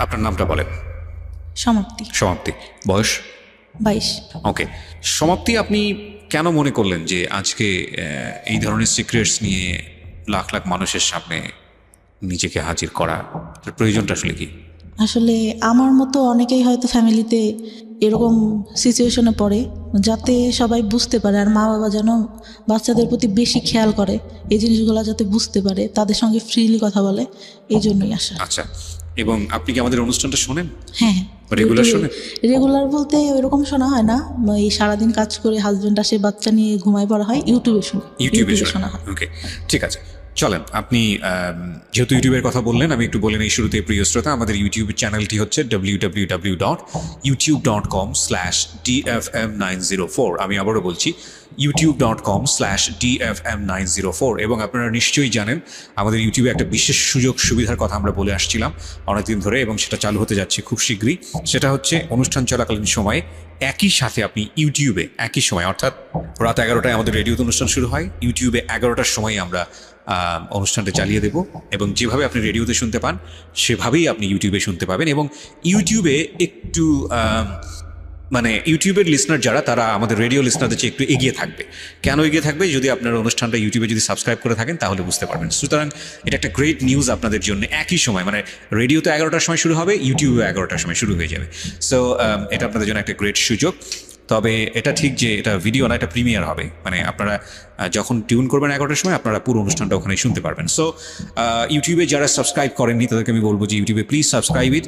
আপনার নামটা বলেন। সমাপ্তি। সমাপ্তি। বয়স? 22। ওকে সমাপ্তি, আপনি কেন মনে করলেন যে আজকে এই ধরনের সিক্রেটস নিয়ে লাখ লাখ মানুষের সামনে নিজেকে হাজির করা প্রয়োজনটা আসলে কি? আসলে আমার মতো অনেকেই হয়তো ফ্যামিলিতে এরকম সিচুয়েশনে পড়ে, যাতে সবাই বুঝতে পারে আর মা বাবা যেন বাচ্চাদের প্রতি বেশি খেয়াল করে, এই জিনিসগুলো যাতে বুঝতে পারে, তাদের সঙ্গে ফ্রিলি কথা বলে, এই জন্যই আসা। আচ্ছা, এবং আপনি কি আমাদের অনুষ্ঠানটা শোনেন? হ্যাঁ, রেগুলার শোনেন? রেগুলার বলতে ওইরকম শোনা হয় না, এই সারাদিন কাজ করে হাজবেন্ড আসে, বাচ্চা নিয়ে ঘুমায় পড়া হয়, ইউটিউবে শোনা হয়। ওকে ঠিক আছে, চলেন। আপনি যেহেতু ইউটিউবের কথা বললেন, আমি একটু বলে নিই শুরুতে প্রিয় শ্রোতা, আমাদের ইউটিউব চ্যানেলটি হচ্ছে www.youtube.com/dfm904। আমি আবারও বলছি youtube.com/dfm904। এবং আপনারা নিশ্চয়ই জানেন আমাদের ইউটিউবে একটা বিশেষ সুযোগ সুবিধার কথা আমরা বলে আসছিলাম অনেকদিন ধরে, এবং সেটা চালু হতে যাচ্ছে খুব শীঘ্রই। সেটা হচ্ছে অনুষ্ঠান চলাকালীন সময়ে একই সাথে আপনি ইউটিউবে একই সময়, অর্থাৎ রাত 11টায় আমাদের রেডিওতে অনুষ্ঠান শুরু হয়, ইউটিউবে 11টার সময় আমরা অনুষ্ঠানটা চালিয়ে দেব, এবং যেভাবে আপনি রেডিওতে শুনতে পান সেভাবেই আপনি ইউটিউবে শুনতে পাবেন। এবং ইউটিউবে একটু মানে ইউটিউবের লিসনার যারা, তারা আমাদের রেডিও লিসনারদের চেয়ে একটু এগিয়ে থাকবে। কেন এগিয়ে থাকবে? যদি আপনার অনুষ্ঠানটা ইউটিউবে যদি সাবস্ক্রাইব করে থাকেন তাহলে বুঝতে পারবেন। সুতরাং এটা একটা গ্রেট নিউজ আপনাদের জন্য। একই সময় মানে রেডিওতে 11টার সময় শুরু হবে, ইউটিউবে 11টার সময় শুরু হয়ে যাবে। সো এটা আপনাদের জন্য একটা গ্রেট সুযোগ। তবে এটা ঠিক যে এটা ভিডিও না, এটা প্রিমিয়ার হবে, মানে আপনারা যখন টিউন করবেন 11টার সময় আপনারা পুরো অনুষ্ঠানটা ওখানে শুনতে পারবেন। সো ইউটিউবে যারা সাবস্ক্রাইব করেননি তাদেরকে আমি বলবো যে ইউটিউবে please subscribe it,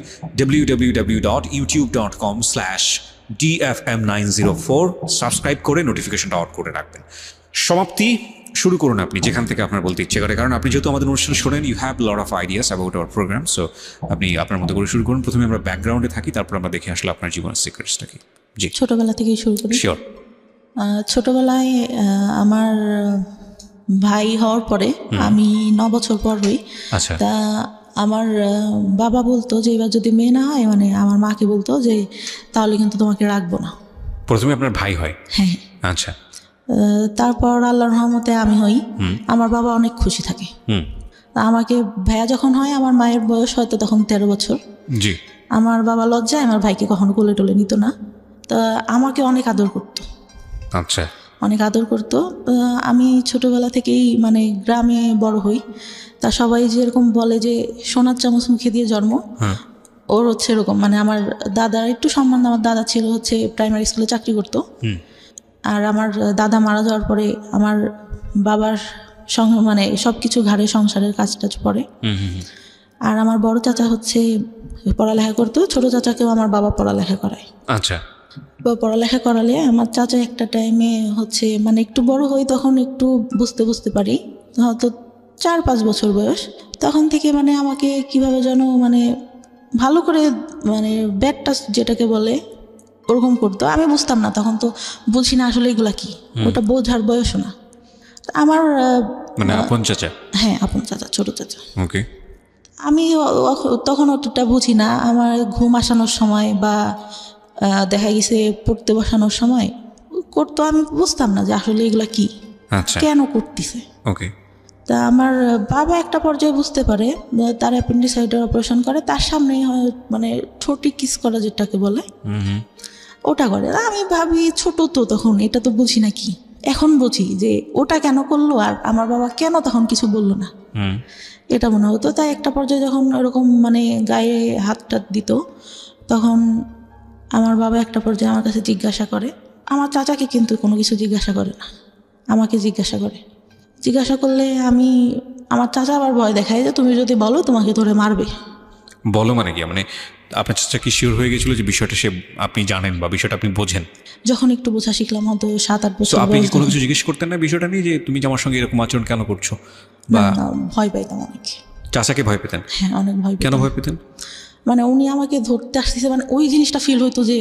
www.youtube.com/dfm904। Subscribe করে নোটিফিকেশনটা অন করে রাখবেন। সমাপ্তি, শুরু করুন আপনি যেখান থেকে আপনার বলতে ইচ্ছে করে, কারণ আপনি যেহেতু আমাদের অনুষ্ঠান শোনেন, you have lot of ideas about our program. So আপনি আপনার মতো করে শুরু করুন। প্রথমে আমরা ব্যাকগ্রাউন্ডে থাকি, তারপর আমরা দেখে আসলে আপনার জীবনের সিক্রেটসটা কি। জি, ছোটবেলা থেকেই শুরু করি। শিওর। ছোটবেলায় আমার ভাই হওয়ার পরে আমি 9 বছর পর হই। আচ্ছা। তা আমার বাবা বলতো যে এবার যদি মেয়ে না হয়, মানে আমার মাকে বলতো যে তাহলে কিন্তু তোমাকে রাখবো না। প্রথমে আপনার ভাই হয়? হ্যাঁ। আচ্ছা। তারপর আল্লাহর রহমতে আমি হই। আমার বাবা অনেক খুশি থাকে। আমাকে ভাইয়া যখন হয়, আমার মায়ের বয়স হয়তো তখন 13 বছর। জি। আমার বাবা লজ্জায় আমার ভাইকে কখনো কোলে টোলে নিত না, তা আমাকে অনেক আদর করতো। আচ্ছা। অনেক আদর করতো। আমি ছোটবেলা থেকেই মানে গ্রামে বড় হই, তা সবাই যেরকম বলে যে সোনার চামচ মুখে দিয়ে জন্ম, ওর হচ্ছে এরকম। মানে আমার দাদার একটু সম্মান, আমার দাদা ছিল হচ্ছে প্রাইমারি স্কুলে চাকরি করতো, আর আমার দাদা মারা যাওয়ার পরে আমার বাবার মানে সব কিছু ঘাড়ে সংসারের কাজ টাজ পড়ে। আর আমার বড় চাচা হচ্ছে পড়ালেখা করতো, ছোট চাচাকেও আমার বাবা পড়ালেখা করায়। আচ্ছা। পড়ালেখা করালে আমার চাচা একটা টাইমে হচ্ছে মানে একটু বড় হই, তখন একটু বুঝতে পারি, হয়তো 4-5 বছর বয়স, তখন থেকে মানে আমাকে কিভাবে যেন মানে ভালো করে মানে ব্যাড টাচ যেটাকে বলে ওরকম করতো। আমি বুঝতাম না, তখন তো বুঝি না আসলে এগুলা কি, ওটা বোঝার বয়সও না। আমার মানে আপন চাচা? হ্যাঁ, আপন চাচা, ছোট চাচা। ওকে। আমি তখন অতটা বুঝি না। আমার ঘুম আসানোর সময় বা দেখা গেছে পড়তে বসানোর সময় করতো, আমি বুঝতাম না যে আসলে এগুলা কি, কেন করতেছে। ওকে। তা আমার বাবা একটা পর্যায়ে বুঝতে পারে, তার অ্যাপেন্ডিসাইডের অপারেশন করে, তার সামনেই হয় মানে ঠোঁটে কিস করা যেটাকে বলে, ওটা করে। আমি ভাবি ছোট তো তখন, এটা তো বুঝি না কি। এখন বুঝি যে ওটা কেন করলো আর আমার বাবা কেন তখন কিছু বললো না, এটা মনে হতো। তাই একটা পর্যায়ে যখন এরকম মানে গায়ে হাত টাত দিত, তখন আমার বাবা একটা পর্যায়ে আমার কাছে জিজ্ঞাসা করে, আমার চাচাকে কিন্তু কোনো কিছু জিজ্ঞাসা করে না, আমাকে জিজ্ঞাসা করে। জিজ্ঞাসা করলে আমার চাচা আবার ভয় দেখায় যে তুমি যদি বলো তোমাকে ধরে মারবে। বলো মানে কি? মানে আপনার চাচা কি শিওর হয়ে গেছিল যে বিষয়টা আপনি জানেন বা বিষয়টা আপনি বোঝেন? যখন একটু বোঝা শিখলাম, হয়তো 7-8 বছর। আপনি কি কোনো কিছু জিজ্ঞেস করতেন না বিষয়টা নিয়ে, যে তুমি আমার সঙ্গে এরকম আচরণ কেন করছো? বা ভয় পাইতাম অনেক। চাচাকে ভয় পেতেন? হ্যাঁ, অনেক ভয় পেতাম। কেন ভয় পেতেন? মানে উনি আমাকে ধরতে আসতেছে, মানে ওই জিনিসটা ফিল হইতো যে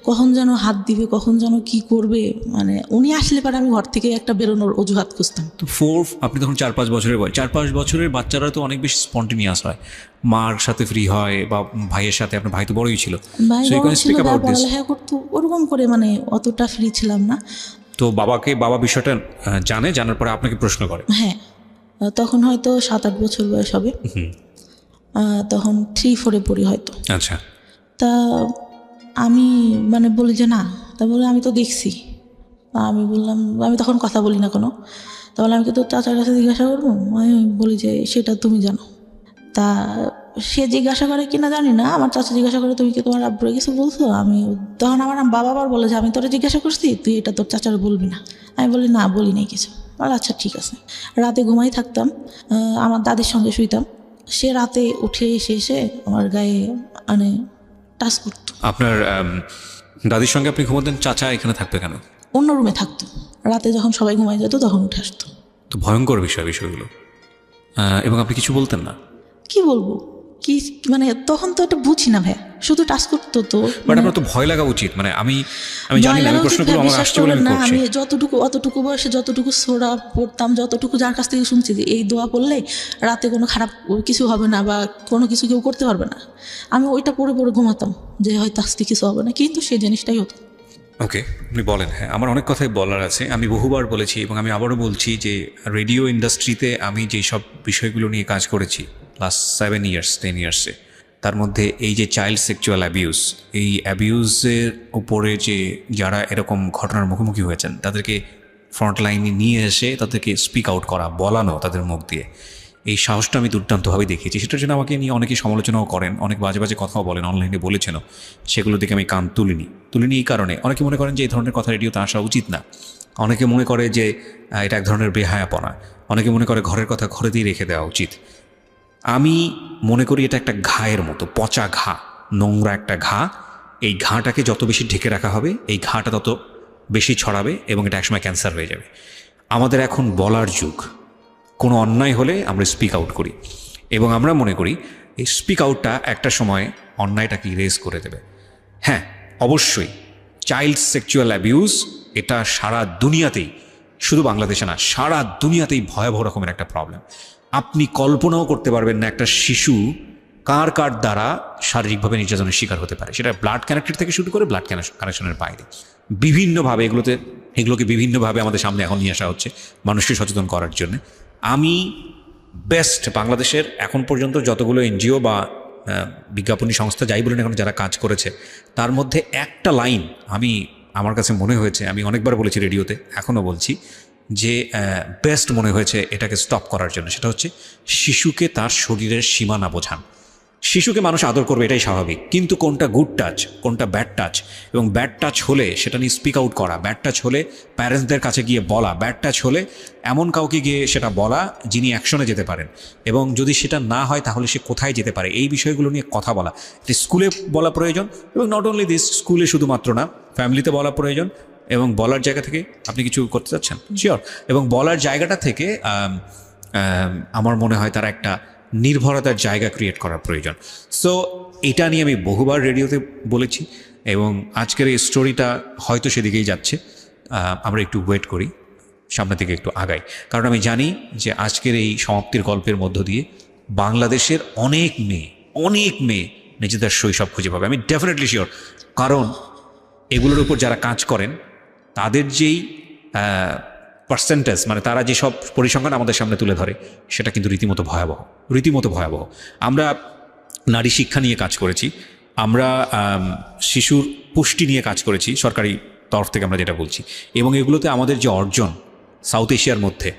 কখন যেন হাত দিবে, কখন যেন কি করবে। মানে উনি আসলে পরে আমি ঘর থেকে একটা বেরোনোর অজুহাত খুঁজতাম। তো আপনি তখন 4-5 বছরের বয়স। 4-5 বছরের বাচ্চারা তো অনেক বেশি স্পন্টেনিয়াস হয়, মার সাথে ফ্রি হয় বা ভাইয়ের সাথে। আপনার ভাই তো বড়ই ছিল, পড়ালেখা করতো, ওরকম করে মানে অতটা ফ্রি ছিলাম না। তো বাবা বিষয়টা জানার পরে আপনাকে প্রশ্ন করে? হ্যাঁ, তখন হয়তো 7-8 বছর বয়স হবে। তখন 3-4 পড়ি হয়তো। আচ্ছা, তা আমি মানে বলি যে না, তা বলে আমি তো দেখছি। আমি বললাম, আমি তখন কথা বলি না কোনো। তাহলে আমি কি তোর চাচার কাছে জিজ্ঞাসা করবো? আমি বলি যে সেটা তুমি জানো। তা সে জিজ্ঞাসা করে কিনা জানি না, আমার চাচা জিজ্ঞাসা করে তুমি কি তোমার আব্বুরে কিছু বলছো? আমি তখন আমার বাবা আবার বলে যে আমি তোরা জিজ্ঞাসা করছি, তুই এটা তোর চাচার বলবি না। আমি বলি না, বলি নাই কিছু। আর আচ্ছা ঠিক আছে। রাতে ঘুমাই থাকতাম, আমার দাদির সঙ্গে শুইতাম। সে রাতে উঠে এসে আমার গায়ে মানে টাচ করতো। আপনার দাদির সঙ্গে আপনি ঘুমোতেন, চাচা এখানে থাকবে কেন? অন্য রুমে থাকতো, রাতে যখন সবাই ঘুমাই যেত তখন উঠে আসতো। তো ভয়ঙ্কর বিষয়গুলো। এবং আপনি কিছু বলতেন না? কি বলবো, কি মানে তখন তো এটা বুঝি না ভাই, শুধু টাচ করতো তো। বাট আপনার তো ভয় লাগা উচিত। মানে আমি জানি না, আমি প্রশ্নগুলো আমার আসছে বলে আমি করছি। আমি অতটুকু বয়সে যতটুকু সোরা পড়তাম, যতটুকু যার কাছ থেকে শুনছি যে এই দোয়া পড়লে রাতে কোনো খারাপ কিছু হবে না বা কোনো কিছু কেউ করতে পারবে না, আমি ওইটা পড়ে ঘুমাতাম যে হয়তো আজকে কিছু হবে না, কিন্তু সেই জিনিসটাই হতো। ওকে, আপনি বলেন। হ্যাঁ, আমার অনেক কথাই বলার আছে। আমি বহুবার বলেছি এবং আমি আবারও বলছি যে রেডিও ইন্ডাস্ট্রিতে আমি যেই সব বিষয়গুলো নিয়ে কাজ করেছি লাস্ট 10 ইয়ার্সে, তার মধ্যে এই যে চাইল্ড সেক্সুয়াল অ্যাবিউজ, এই অ্যাবিউজের উপরে যে যারা এরকম ঘটনার মুখোমুখি হয়েছেন তাদেরকে ফ্রন্টলাইনে নিয়ে এসে তাদেরকে স্পিক আউট করা, বলানো তাদের মুখ দিয়ে, এই সাহসটা আমি দুর্দান্তভাবে দেখিয়েছি। সেটার জন্য আমাকে নিয়ে অনেকেই সমালোচনাও করেন, অনেক বাজে বাজে কথাও বলেন, অনলাইনে বলেছেনও। সেগুলো দেখে আমি কান তুলিনি এই কারণে অনেকে মনে করেন যে এই ধরনের কথা রেডিওতে আসা উচিত না। অনেকে মনে করে যে এটা এক ধরনের বেহায়াপনা। অনেকে মনে করে ঘরের কথা ঘরেতেই রেখে দেওয়া উচিত। আমি মনে করি এটা একটা ঘায়ের মতো, পচা ঘা, নোংরা একটা ঘা। এই ঘাটাকে যত বেশি ঢেকে রাখা হবে, এই ঘাটা তত বেশি ছড়াবে এবং এটা একসময় ক্যান্সার হয়ে যাবে। আমাদের এখন বলার যুগ। কোনো অন্যায় হলে আমরা স্পিক আউট করি এবং আমরা মনে করি এই স্পিক আউটটা একটা সময় অন্যায়টাকে ইরেজ করে দেবে। হ্যাঁ, অবশ্যই চাইল্ড সেক্সুয়াল অ্যাবিউজ এটা সারা দুনিয়াতেই, শুধু বাংলাদেশে না, সারা দুনিয়াতেই ভয়াবহ রকমের একটা প্রবলেম। আপনি কল্পনাও করতে পারবেন না একটা শিশু কার দ্বারা শারীরিকভাবে নির্যাতনের শিকার হতে পারে। সেটা ব্লাড কানেক্টেড থেকে শুরু করে ব্লাড কানেকশনের বাইরে বিভিন্নভাবে এগুলোকে বিভিন্নভাবে আমাদের সামনে এখন নিয়ে আসা হচ্ছে মানুষকে সচেতন করার জন্য। আমি বেস্ট বাংলাদেশের এখন পর্যন্ত যতগুলো এনজিও বা বিজ্ঞাপনী সংস্থা যাই বলুন এখন যারা কাজ করেছে, তার মধ্যে একটা লাইন আমার কাছে মনে হয়েছে, আমি অনেকবার বলেছি রেডিওতে, এখনও বলছি, যে বেস্ট মনে হয়েছে এটাকে স্টপ করার জন্য। সেটা হচ্ছে শিশুকে তার শরীরের সীমানা বোঝান। শিশুকে মানুষ আদর করবে, এটাই স্বাভাবিক, কিন্তু কোনটা গুড টাচ, কোনটা ব্যাড টাচ, এবং ব্যাড টাচ হলে সেটা নিয়ে স্পিক আউট করা, ব্যাড টাচ হলে প্যারেন্টসদের কাছে গিয়ে বলা, ব্যাড টাচ হলে এমন কাউকে গিয়ে সেটা বলা যিনি অ্যাকশনে যেতে পারেন, এবং যদি সেটা না হয় তাহলে সে কোথায় যেতে পারে, এই বিষয়গুলো নিয়ে কথা বলা। এটি স্কুলে বলা প্রয়োজন, এবং নট অনলি দিস, স্কুলে শুধুমাত্র না, ফ্যামিলিতে বলা প্রয়োজন। এবং বলার জায়গা থেকে আপনি কিছু করতে চাচ্ছেন, শিওর, এবং বলার জায়গাটা থেকে আমার মনে হয় তারা একটা নির্ভরতার জায়গা ক্রিয়েট করার প্রয়োজন। সো এটা নিয়ে আমি বহুবার রেডিওতে বলেছি এবং আজকের এই স্টোরিটা হয়তো সেদিকেই যাচ্ছে। আমরা একটু ওয়েট করি, সামনের দিকে একটু আগাই, কারণ আমি জানি যে আজকের এই সমাপ্তির গল্পের মধ্য দিয়ে বাংলাদেশের অনেক মেয়ে নিজেদের শৈশব খুঁজে পাবে। আমি ডেফিনেটলি শিওর, কারণ এগুলোর উপর যারা কাজ করেন তাদের যেই পার্সেন্টেজ, মানে তারা যেসব পরিসংখ্যান আমাদের সামনে তুলে ধরে, সেটা কিন্তু রীতিমতো ভয়াবহ। আমরা নারী শিক্ষা নিয়ে কাজ করেছি, আমরা শিশুর পুষ্টি নিয়ে কাজ করেছি সরকারি তরফ থেকে, আমরা যেটা বলছি, এবং এগুলোতে আমাদের যে অর্জন সাউথ এশিয়ার মধ্যে,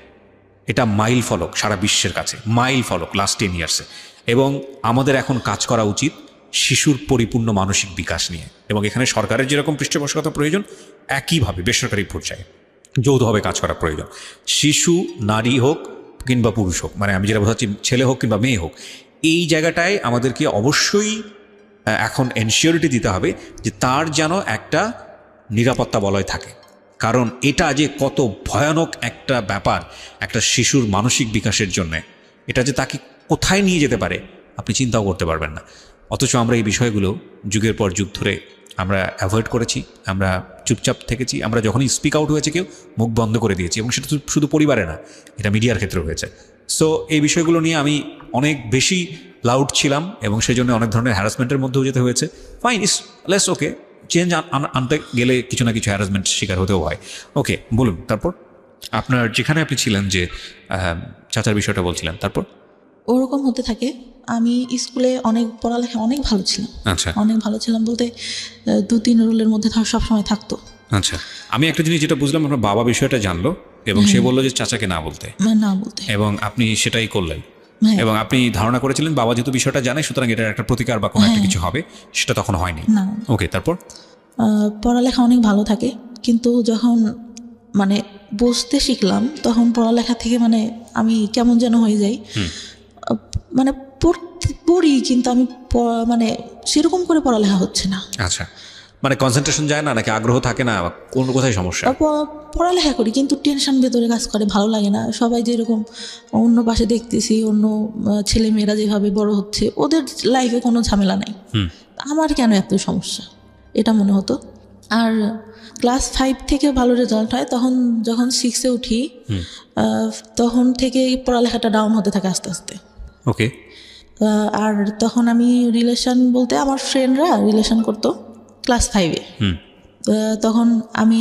এটা মাইল ফলক সারা বিশ্বের কাছে, মাইল ফলক লাস্ট 10 ইয়ার্সে। এবং আমাদের এখন কাজ করা উচিত শিশুর পরিপূর্ণ মানসিক বিকাশ নিয়ে, এবং এখানে সরকারের যেরকম পৃষ্ঠপোষকতা প্রয়োজন, একইভাবে বেসরকারি পর্যায়ে যৌথভাবে কাজ করা প্রয়োজন। শিশু নারী হোক কিংবা পুরুষ হোক, মানে আমি যেটা বোঝাচ্ছি, ছেলে হোক কিংবা মেয়ে হোক, এই জায়গাটায় আমাদেরকে অবশ্যই এখন এনশিওরিটি দিতে হবে যে তার যেন একটা নিরাপত্তা বলয় থাকে। কারণ এটা যে কত ভয়ানক একটা ব্যাপার একটা শিশুর মানসিক বিকাশের জন্যে, এটা যে তাকে কোথায় নিয়ে যেতে পারে আপনি চিন্তাও করতে পারবেন না। অথচ আমরা এই বিষয়গুলো যুগের পর যুগ ধরে আমরা অ্যাভয়েড করেছি, আমরা চুপচাপ থেকেছি। আমরা যখনই স্পিক আউট হয়েছে কেউ মুখ বন্ধ করে দিয়েছি, এবং সেটা শুধু পরিবারে না, এটা মিডিয়ার ক্ষেত্রেও হয়েছে। সো এই বিষয়গুলো নিয়ে আমি অনেক বেশি লাউড ছিলাম এবং সেই জন্য অনেক ধরনের হ্যারাসমেন্টের মধ্যেও যেতে হয়েছে। ফাইন, ইস লেস ওকে, চেঞ্জ আনতে গেলে কিছু না কিছু হ্যারাসমেন্ট শিকার হতেও হয়। ওকে, বলুন তারপর যেখানে আপনি ছিলেন, যে চাচার বিষয়টা বলছিলেন, তারপর ওরকম হতে থাকে। আমি স্কুলে অনেক পড়ালেখা অনেক ভালো ছিলাম, আচ্ছা অনেক ভালো ছিলাম বলতে 2-3 রোলের মধ্যে সবসময় থাকতো। আচ্ছা, আমি একটা জিনিস যেটা বুঝলাম, আপনার বাবা বিষয়টা জানলো এবং সে বললো যে চাচাকে না বলতে, না বলতে, এবং আপনি সেটাই করলেন। হ্যাঁ। এবং আপনি ধারণা করেছিলেন বাবা যেহেতু বিষয়টা জানে সুতরাং এটার একটা প্রতিকার বা কোনো একটা কিছু হবে, সেটা তখন হয়নি। না, ওকে, তারপর? পড়ালেখা অনেক ভালো থাকে, কিন্তু যখন মানে বুঝতে শিখলাম তখন পড়ালেখা থেকে মানে আমি কেমন যেন হয়ে যাই। মানে পড়ি কিন্তু আমি মানে সেরকম করে পড়ালেখা হচ্ছে না। আচ্ছা, মানে কনসেন্ট্রেশন যায় না, নাকি আগ্রহ থাকে না, কোন কোথায় সমস্যা? পড়ালেখা করি কিন্তু টেনশন ভেতরে কাজ করে, ভালো লাগে না। সবাই যেরকম অন্য পাশে দেখতেছি, অন্য ছেলে মেয়েরা যেভাবে বড় হচ্ছে, ওদের লাইফে কোনো ঝামেলা নেই, আমার কেন এত সমস্যা, এটা মনে হতো। আর ক্লাস 5 থেকে ভালো রেজাল্ট হয়, তখন যখন 6-এ উঠি তখন থেকে পড়ালেখাটা ডাউন হতে থাকে আস্তে আস্তে। ওকে। আর তখন আমি রিলেশন বলতে আমার ফ্রেন্ডরা রিলেশন করতো ক্লাস 5-এ। তখন আমি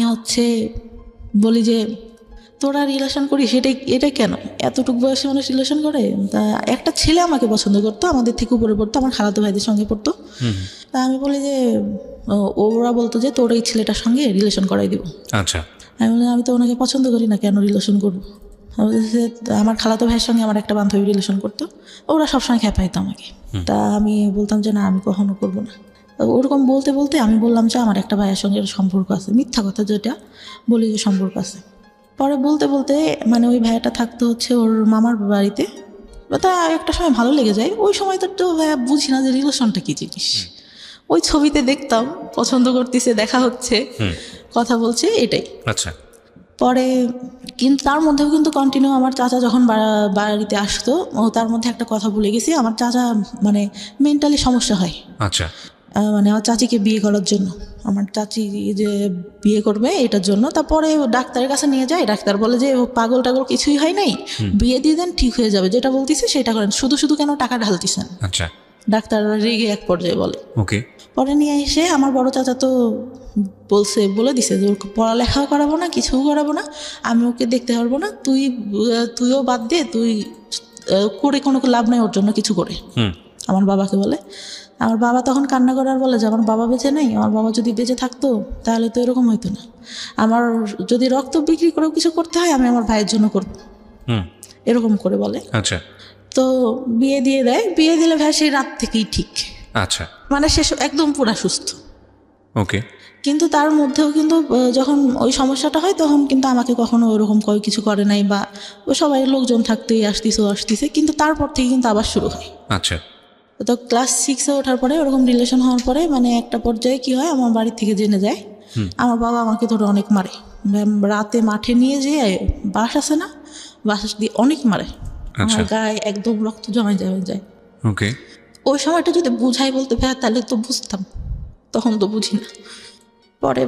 বলি যে তোরা রিলেশন করিস, এটা কেন, এতটুকু বয়সে মানুষ রিলেশন করে? তা একটা ছেলে আমাকে পছন্দ করতো, আমাদের থেকে উপরে পড়তো, আমার খালাতো ভাইদের সঙ্গে পড়তো। তা আমি বলি যে ওরা বলতো যে তোর এই ছেলেটার সঙ্গে রিলেশন করাই দিব। আচ্ছা, আমি বলি আমি তো ওনাকে পছন্দ করি না, কেন রিলেশন করবো? আমার খালাতো ভাইয়ের সঙ্গে আমার একটা বান্ধবী রিলেশন করতো, ওরা সবসময় খেপাইতো আমাকে। তা আমি বলতাম যে না, আমি কখনো করবো না। ওরকম বলতে বলতে আমি বললাম যে আমার একটা ভাইয়ের সঙ্গে সম্পর্ক আছে, মিথ্যা কথা যেটা বলি যে সম্পর্ক আছে। পরে বলতে বলতে মানে ওই ভাইয়াটা থাকতো ওর মামার বাড়িতে। তা একটা সময় ভালো লেগে যায়, ওই সময় তো ভাইয়া বুঝি না যে রিলেশনটা কী জিনিস। ওই ছবিতে দেখতাম পছন্দ করতেছে, দেখা হচ্ছে, কথা বলছে, এটাই। আচ্ছা। পরে কিন্তু তার মধ্যেও কিন্তু কন্টিনিউ আমার চাচা যখন বাড়িতে আসতো, তার মধ্যে একটা কথা ভুলে গেছি, আমার চাচা মানে মেন্টালি সমস্যা হয়। আচ্ছা। মানে আমার চাচিকে বিয়ে করার জন্য, আমার চাচি যে বিয়ে করবে এটার জন্য। তারপরে ডাক্তারের কাছে নিয়ে যায়, ডাক্তার বলে যে পাগল টাগল কিছুই হয় নাই, বিয়ে দিয়ে দেন, ঠিক হয়ে যাবে, যেটা বলতেছে সেটা করেন, শুধু শুধু কেন টাকা ঢালতেছেন। আচ্ছা। ডাক্তার রেগে এক পর্যায়ে বলে। ওকে। পরে নিয়ে এসে আমার বড় চাচা তো বলে দিছে যে ওর পড়ালেখাও করাবো না, কিছুও করাবো না, আমি ওকে দেখতে পারবো না, তুইও বাদ দে, তুই করে কোনো লাভ নাই ওর জন্য কিছু করে। আমার বাবাকে বলে। আমার বাবা তখন কান্না করে আর বলে যে আমার বাবা বেঁচে নেই, আমার বাবা যদি বেঁচে থাকতো তাহলে তো এরকম হইতো না, আমার যদি রক্ত বিক্রি করেও কিছু করতে হয় আমি আমার ভাইয়ের জন্য করবো, এরকম করে বলে। আচ্ছা। তো বিয়ে দিয়ে দেয়, বিয়ে দিলে ভাই সেই রাত থেকেই ঠিক। আচ্ছা। মানে সে একদম পুরা সুস্থ। ওকে। কিন্তু তার মধ্যেও কিন্তু যখন ওই সমস্যাটা হয় তখন কিন্তু আমাকে কখনো ওরকম কিছু করে নাই, বা ও সবাই লোকজন থাকতেই আসতেছে, কিন্তু তারপর থেকে কিন্তু আবার শুরু হয়। আচ্ছা। তো ক্লাস 6-এ ওঠার পরে ওরকম রিলেশন হওয়ার পরে মানে একটা পর্যায়ে কি হয়, আমার বাড়ি থেকে জেনে যায়, আমার বাবা আমাকে ধরে অনেক মারে, রাতে মাঠে নিয়ে যেয়ে বাস আছে না, বাস দিয়ে অনেক মারে, আমার গায়ে একদম রক্ত জমে যায়। ওকে। ওই সময়টা যদি বুঝাই বলতে ভাই তাহলে তো বুঝতাম, তখন তো বুঝি না। পরে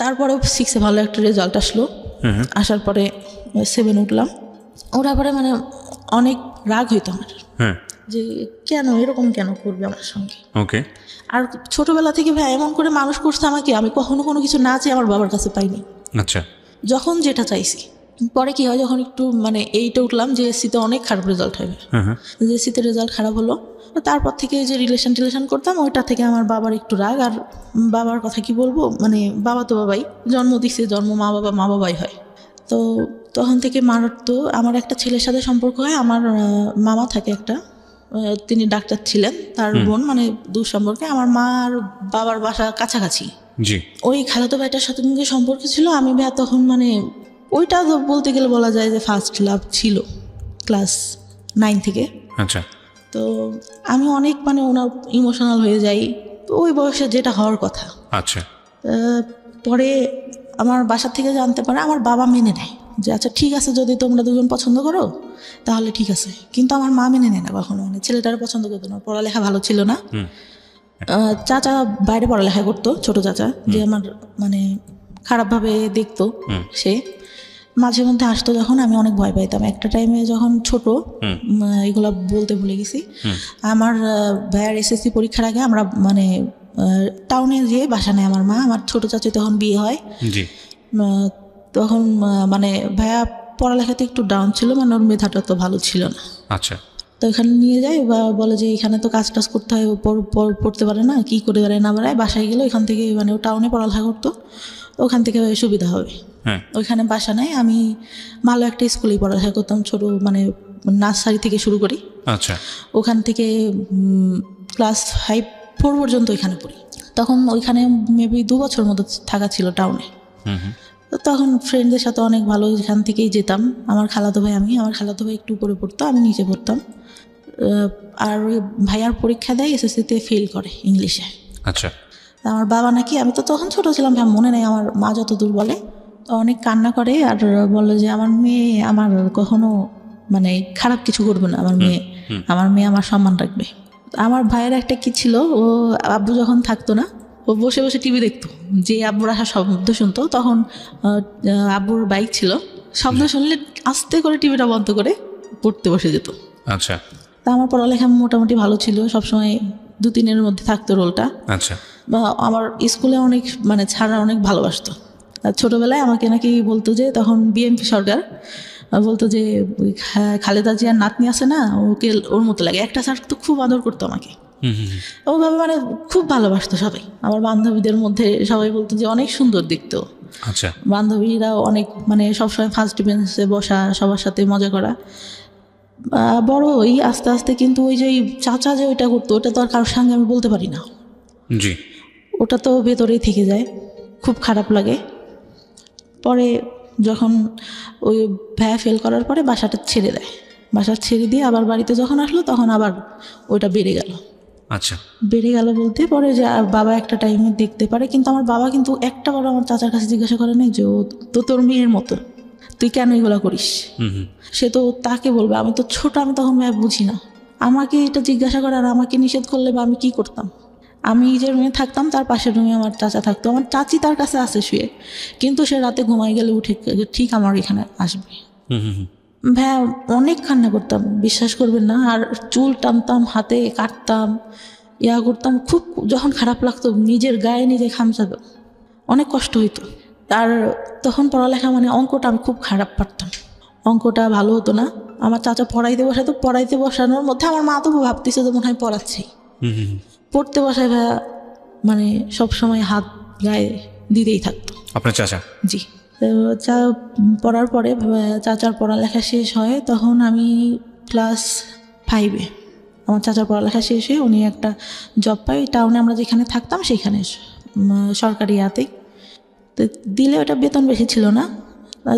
তারপরে 6-এ ভালো একটা রেজাল্ট আসলো, আসার পরে 7 উঠলাম, ওরা পরে মানে অনেক রাগ হইতো আমার যে কেন এরকম কেন করবে আমার সঙ্গে। ওকে। আর ছোটবেলা থেকে ভাই এমন করে মানুষ করছে আমাকে, আমি কখনো কোনো কিছু না চেয়ে আমার বাবার কাছে পাইনি। আচ্ছা। যখন যেটা চাইছি। পরে কি হয়, যখন একটু মানে 8-এ উঠলাম, JSC-তে অনেক খারাপ রেজাল্ট হবে, JSC-তে রেজাল্ট খারাপ হলো, তারপর থেকে যে রিলেশন করতাম ওইটা থেকে আমার বাবার একটু রাগ। আর বাবার কথা কি বলবো, মানে বাবা তো বাবাই, জন্ম দিছে, মা বাবাই হয়। তো তখন থেকে তো আমার একটা ছেলের সাথে সম্পর্ক হয়, আমার মামা থাকে একটা, তিনি ডাক্তার ছিলেন, তার বোন, মানে দূর সম্পর্কে। আমার মা আর বাবার বাসা কাছাকাছি, জি। ওই খালাতো ভাইটার সাথে সম্পর্ক ছিল। আমি তখন মানে ওইটা বলতে গেলে বলা যায় যে ফার্স্ট লাভ ছিল ক্লাস 9 থেকে। আচ্ছা। তো আমি অনেক মানে ওনার ইমোশনাল হয়ে যাই, ওই বয়সে যেটা হওয়ার কথা। আচ্ছা। পরে আমার বাসা থেকে জানতে পারে, আমার বাবা মেনে নেয় যে আচ্ছা ঠিক আছে, যদি তোমরা দুজন পছন্দ করো তাহলে ঠিক আছে, কিন্তু আমার মা মেনে নেয় না কখনো, মানে ছেলেটার পছন্দ করতো না, পড়ালেখা ভালো ছিল না। চাচা বাইরে পড়ালেখা করতো, ছোট চাচা, যে আমার মানে খারাপভাবে দেখতো, সে মাঝে মধ্যে আসতো যখন, আমি অনেক ভয় পাইতাম। একটা টাইমে যখন ছোট, এগুলা বলতে ভুলে গেছি, আমার ভাইয়ের SSC পরীক্ষার আগে আমরা মানে টাউনে যেয়ে বাসা নেয় আমার মা, আমার ছোট চাচি তখন বিয়ে হয়। তখন মানে ভাইয়া পড়ালেখাতে একটু ডাউন ছিল, মানে ওর মেধাটা তো ভালো ছিল না। আচ্ছা। তো এখানে নিয়ে যায় বা বলে যে এখানে তো কাজ টাজ করতে হয়, পড়তে পারে না, কি করে পারে না পারে, বাসায় গেলে ওইখান থেকে মানে ও টাউনে পড়ালেখা করতো, তো ওখান থেকে সুবিধা হবে। হ্যাঁ ওইখানে বাসা নেই, আমি ভালো একটা স্কুলেই পড়ালেখা করতাম, ছোটো মানে নার্সারি থেকে শুরু করি। আচ্ছা ওখান থেকে ক্লাস 5-4 পর্যন্ত ওইখানে পড়ি। তখন ওইখানে মেবি 2 বছর মতো থাকা ছিল টাউনে। তো তখন ফ্রেন্ডদের সাথে অনেক ভালো, এখান থেকেই যেতাম। আমার খালাতো ভাই একটু উপরে পড়তো, আমি নিচে পড়তাম। আর ওই ভাইয়ার পরীক্ষা দেয়, এসএসসিতে ফেল করে ইংলিশে। আচ্ছা আমার বাবা নাকি, আমি তো তখন ছোটো ছিলাম, মনে নেই, আমার মা যতদূর বলে, তো অনেক কান্না করে আর বলে যে আমার মেয়ে আমার কখনো মানে খারাপ কিছু করবে না, আমার মেয়ে আমার সম্মান রাখবে। আমার ভাইয়ের একটা কি ছিল, ও আব্বু যখন থাকতো না, ও বসে বসে টিভি দেখতো, যে আব্বুর আসা শব্দ শুনতো, তখন আব্বুর বাইক ছিল, শব্দ শুনলে আস্তে করে টিভিটা বন্ধ করে পড়তে বসে যেত। আচ্ছা তা আমার পড়ালেখা মোটামুটি ভালো ছিল, সবসময় 2-3-এর মধ্যে থাকতো রোলটা। আচ্ছা বা আমার স্কুলে অনেক মানে ছাড়া অনেক ভালোবাসতো। আর ছোটোবেলায় আমাকে নাকি বলতো যে, তখন বিএনপি সরকার, বলতো যে খালেদা জিয়ার নাতনি আছে না, ওকে ওর মতো লাগে। একটা স্যার তো খুব আদর করতো আমাকে, ওভাবে মানে খুব ভালোবাসতো সবাই। আমার বান্ধবীদের মধ্যে সবাই বলতো যে অনেক সুন্দর দেখতো। আচ্ছা বান্ধবীরাও অনেক মানে সবসময় ফার্স্ট বেঞ্চে বসা, সবার সাথে মজা করা। বড় ওই আস্তে আস্তে কিন্তু ওই যে চাচা যে ওইটা করতো, ওটা তো আর কারোর সঙ্গে আমি বলতে পারি না। জি ওটা তো ভেতরেই থেকে যায়, খুব খারাপ লাগে। পরে যখন ওই ভাইয়া ফেল করার পরে বাসা ছেড়ে দিয়ে আবার বাড়িতে যখন আসলো, তখন আবার ওইটা বেড়ে গেল। আচ্ছা বলতে পরে যে বাবা একটা টাইমে দেখতে পারে, কিন্তু আমার বাবা কিন্তু একটা বার আমার চাচার কাছে জিজ্ঞাসা করে নাই যে ও তো তোর মেয়ের মতো, তুই কেন এগুলো করিস। সে তো তাকে বলবে, আমি তো ছোট, আমি তখন ভাই বুঝি না, আমাকে এটা জিজ্ঞাসা করে আর আমাকে নিষেধ করলে বা আমি কি করতাম। আমি যে রুমে থাকতাম, তার পাশের রুমে আমার চাচা থাকতো, আমার চাচি তার কাছে আসে শুয়ে, কিন্তু সে রাতে ঘুমাই গেলে উঠে ঠিক আমার এখানে আসবে। ভাইয়া অনেক কান্না করতাম, বিশ্বাস করবেন না। আর চুল টানতাম, হাতে কাটতাম, করতাম, খুব যখন খারাপ লাগতো নিজের গায়ে নিজে খামচাতো, অনেক কষ্ট হইতো। আর তখন পড়ালেখা মানে অঙ্কটা আমি খুব খারাপ পারতাম, অঙ্কটা ভালো হতো না। আমার চাচা পড়াইতে বসানোর মধ্যে আমার মা তো ভাবতেছে যে মনে হয় পড়াচ্ছি, পড়তে বসায় ভাইয়া মানে সবসময় হাত গায়ে দিতেই থাকতো। আপনার চাচা? জি। পড়ার পরে চাচার পড়ালেখা শেষ হয়, তখন আমি ক্লাস 5-এ। আমার চাচার পড়ালেখা শেষ হয়ে উনি একটা জব পাই টাউনে, আমরা যেখানে থাকতাম সেখানে, সরকারি ইয়াতেই। তো দিলে ওটা বেতন বেশি ছিল না।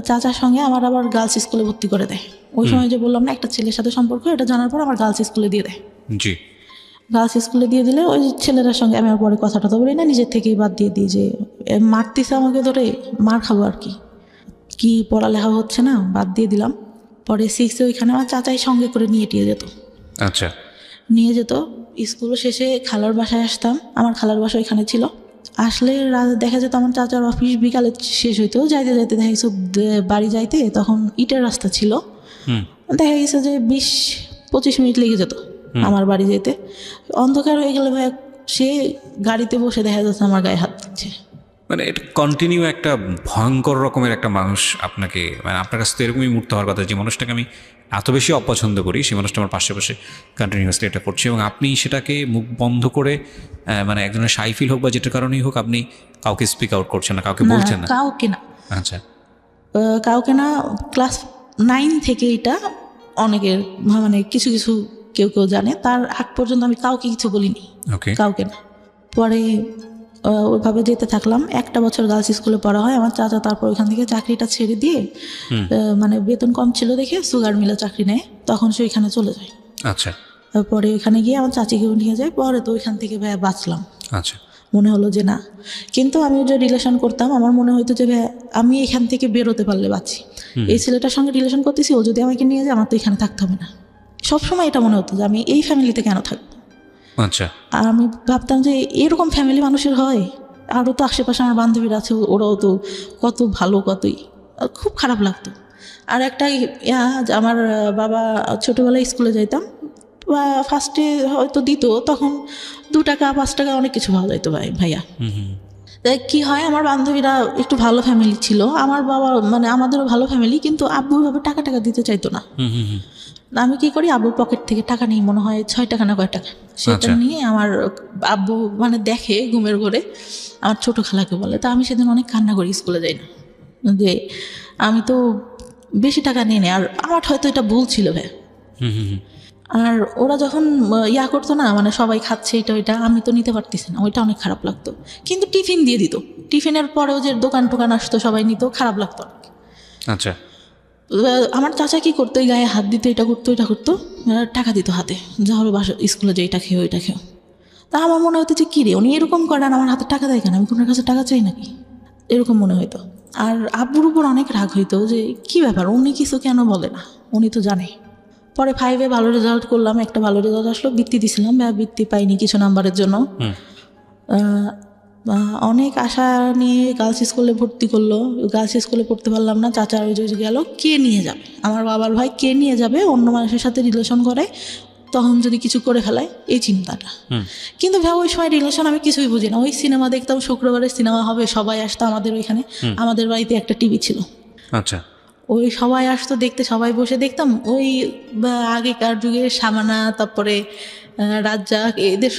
চাচার সঙ্গে আমার আবার গার্লস স্কুলে ভর্তি করে দেয়। ওই সময় যে বললাম না একটা ছেলের সাথে সম্পর্ক, এটা জানার পর আমার গার্লস স্কুলে দিয়ে দেয়। জি। গার্লস স্কুলে দিয়ে দিলে ওই ছেলেটার সঙ্গে আমি আর পরে কথাটা তো বলি না, নিজের থেকেই বাদ দিয়ে দিই যে মারতেছে আমাকে ধরে, মার খাবো আর কি পড়ালেখা হচ্ছে না, বাদ দিয়ে দিলাম। পরে 6-এ ওইখানে আমার চাচাই সঙ্গে করে নিয়ে যেত। আচ্ছা। নিয়ে যেত স্কুল শেষে খালার বাসায় আসতাম, আমার খালার বাসা ওইখানে ছিল। আসলে দেখা যেত আমার চাচার অফিস বিকালে শেষ হইতো, যাইতে দেখা গেছে বাড়ি যাইতে তখন ইটের রাস্তা ছিল, দেখা গেছে যে 20-25 মিনিট লেগে যেত আমার বাড়ি যেতে। অন্ধকার হয়ে গেলে ভাই সে গাড়িতে বসে দেখা যাচ্ছে আমার গায়ে হাত দিচ্ছে। মানে এটা কন্টিনিউ একটা ভয়ঙ্কর রকমের একটা মানুষ আপনাকে, মানে আপনার কাছে তো এরকমই মুহূর্ত হওয়ার কথা, যে মানুষটাকে আমি এত বেশি অপছন্দ করি, সেই মানুষটা আমার পাশে কন্টিনিউয়াসলি এটা করছে, এবং আপনি সেটাকে মুখ বন্ধ করে মানে একজনের শাই ফিল হোক বা যেটার কারণেই হোক, আপনি কাউকে স্পিক আউট করছেন না, কাউকে বলছেন না? কাউকে না। আচ্ছা। কাউকে না। ক্লাস 9 থেকে এটা অনেকের মানে কিছু কেউ জানে, তার আগ পর্যন্ত আমি কাউকে কিছু বলিনি, কাউকে না। পরে ওইভাবে যেতে থাকলাম, একটা বছর গার্লস স্কুলে পড়া হয় আমার চাচা। তারপর ওইখান থেকে চাকরিটা ছেড়ে দিয়ে, মানে বেতন কম ছিল দেখে সুগার মিলে চাকরি নেয়, তখন সে ওইখানে চলে যায়। আচ্ছা। পরে ওইখানে গিয়ে আমার চাচিকেও নিয়ে যায়। পরে তো ওইখান থেকে ভাইয়া বাঁচলাম। আচ্ছা। মনে হলো যে না, কিন্তু আমি যে রিলেশন করতাম আমার মনে হইতো যে ভাইয়া আমি এখান থেকে বেরোতে পারলে বাঁচি, এই ছেলেটার সঙ্গে রিলেশন করতেছি, ও যদি আমাকে নিয়ে যায় আমার তো এখানে থাকতে হবে না। সবসময় এটা মনে হতো যে আমি এই ফ্যামিলিতে কেন থাকবো। আচ্ছা। আর আমি ভাবতাম যে এরকম ফ্যামিলি মানুষের হয়, আরও তো আশেপাশে আমার বান্ধবীরা আছে, ওরাও তো কত ভালো, কতই, খুব খারাপ লাগতো। আর একটা আমার বাবা ছোটোবেলায় স্কুলে যাইতাম, ফার্স্টে হয়তো দিত, তখন 2 টাকা 5 টাকা অনেক কিছু পাওয়া যাইতো ভাইয়া। তাই কি হয়, আমার বান্ধবীরা একটু ভালো ফ্যামিলি ছিল, আমার বাবা মানে আমাদেরও ভালো ফ্যামিলি, কিন্তু আব্বু ওইভাবে টাকা টাকা দিতে চাইতো না। আমি কি করি, আব্বুর পকেট থেকে টাকা নিই, মনে হয় 6 টাকা না কয় টাকা, সেটা নিয়ে আমার আব্বু মানে দেখে ঘুমের ঘরে, আমার ছোট খালাকে বলে। তা আমি সেদিন অনেক কান্না করি, স্কুলে যাই না, যে আমি তো বেশি টাকা নিয়ে নেই, আর আমার হয়তো এটা ভুল ছিল ভাই। আর ওরা যখন ইয়া করতো না, মানে সবাই খাচ্ছে এটা ওইটা, আমি তো নিতে পারতেছি না, ওইটা অনেক খারাপ লাগতো। কিন্তু টিফিন দিয়ে দিত, টিফিনের পরেও যে দোকান টোকান আসতো সবাই নিত, খারাপ লাগতো অনেক। আচ্ছা, আমার চাচা কি করতো, এই গায়ে হাত দিত, এটা করতো এটা করতো, টাকা দিত হাতে, যা হবে বাসা স্কুলে যে এটা খেয়ে ওইটা খেয়েও। তা আমার মনে হতো যে কী রে, উনি এরকম করেন, আমার হাতে টাকা দেয় কেন, আমি তোমার কাছে টাকা চাই নাকি, এরকম মনে হইতো। আর আব্বুর উপর অনেক রাগ হইতো যে কী ব্যাপার, উনি কিছু কেন বলে না, উনি তো জানে। পরে 5-এ ভালো রেজাল্ট করলাম, একটা ভালো রেজাল্ট আসলো, বৃত্তি দিছিলাম, বৃত্তি পাইনি কিছু নাম্বারের জন্য। অনেক আশা নিয়ে গার্লস স্কুলে ভর্তি করলো, গার্লস স্কুলে পড়তে পারলাম না। চাচা ওই যে গেল, কে নিয়ে যাবে, আমার বাবার ভাই কে নিয়ে যাবে, অন্য মানুষের সাথে রিলেশন করে, তখন যদি কিছু করে ফেলায়, এই চিন্তাটা। কিন্তু ভাই ওই সময় রিলেশন আমি কিছুই বুঝি না, ওই সিনেমা দেখতাম, শুক্রবারে সিনেমা হবে, সবাই আসতো আমাদের ওইখানে, আমাদের বাড়িতে একটা টিভি ছিল। আচ্ছা, ওই সবাই আসতো দেখতে, সবাই বসে দেখতাম। ওই আগেকার যুগে শামানা, তারপরে রাজ্জাক, এদের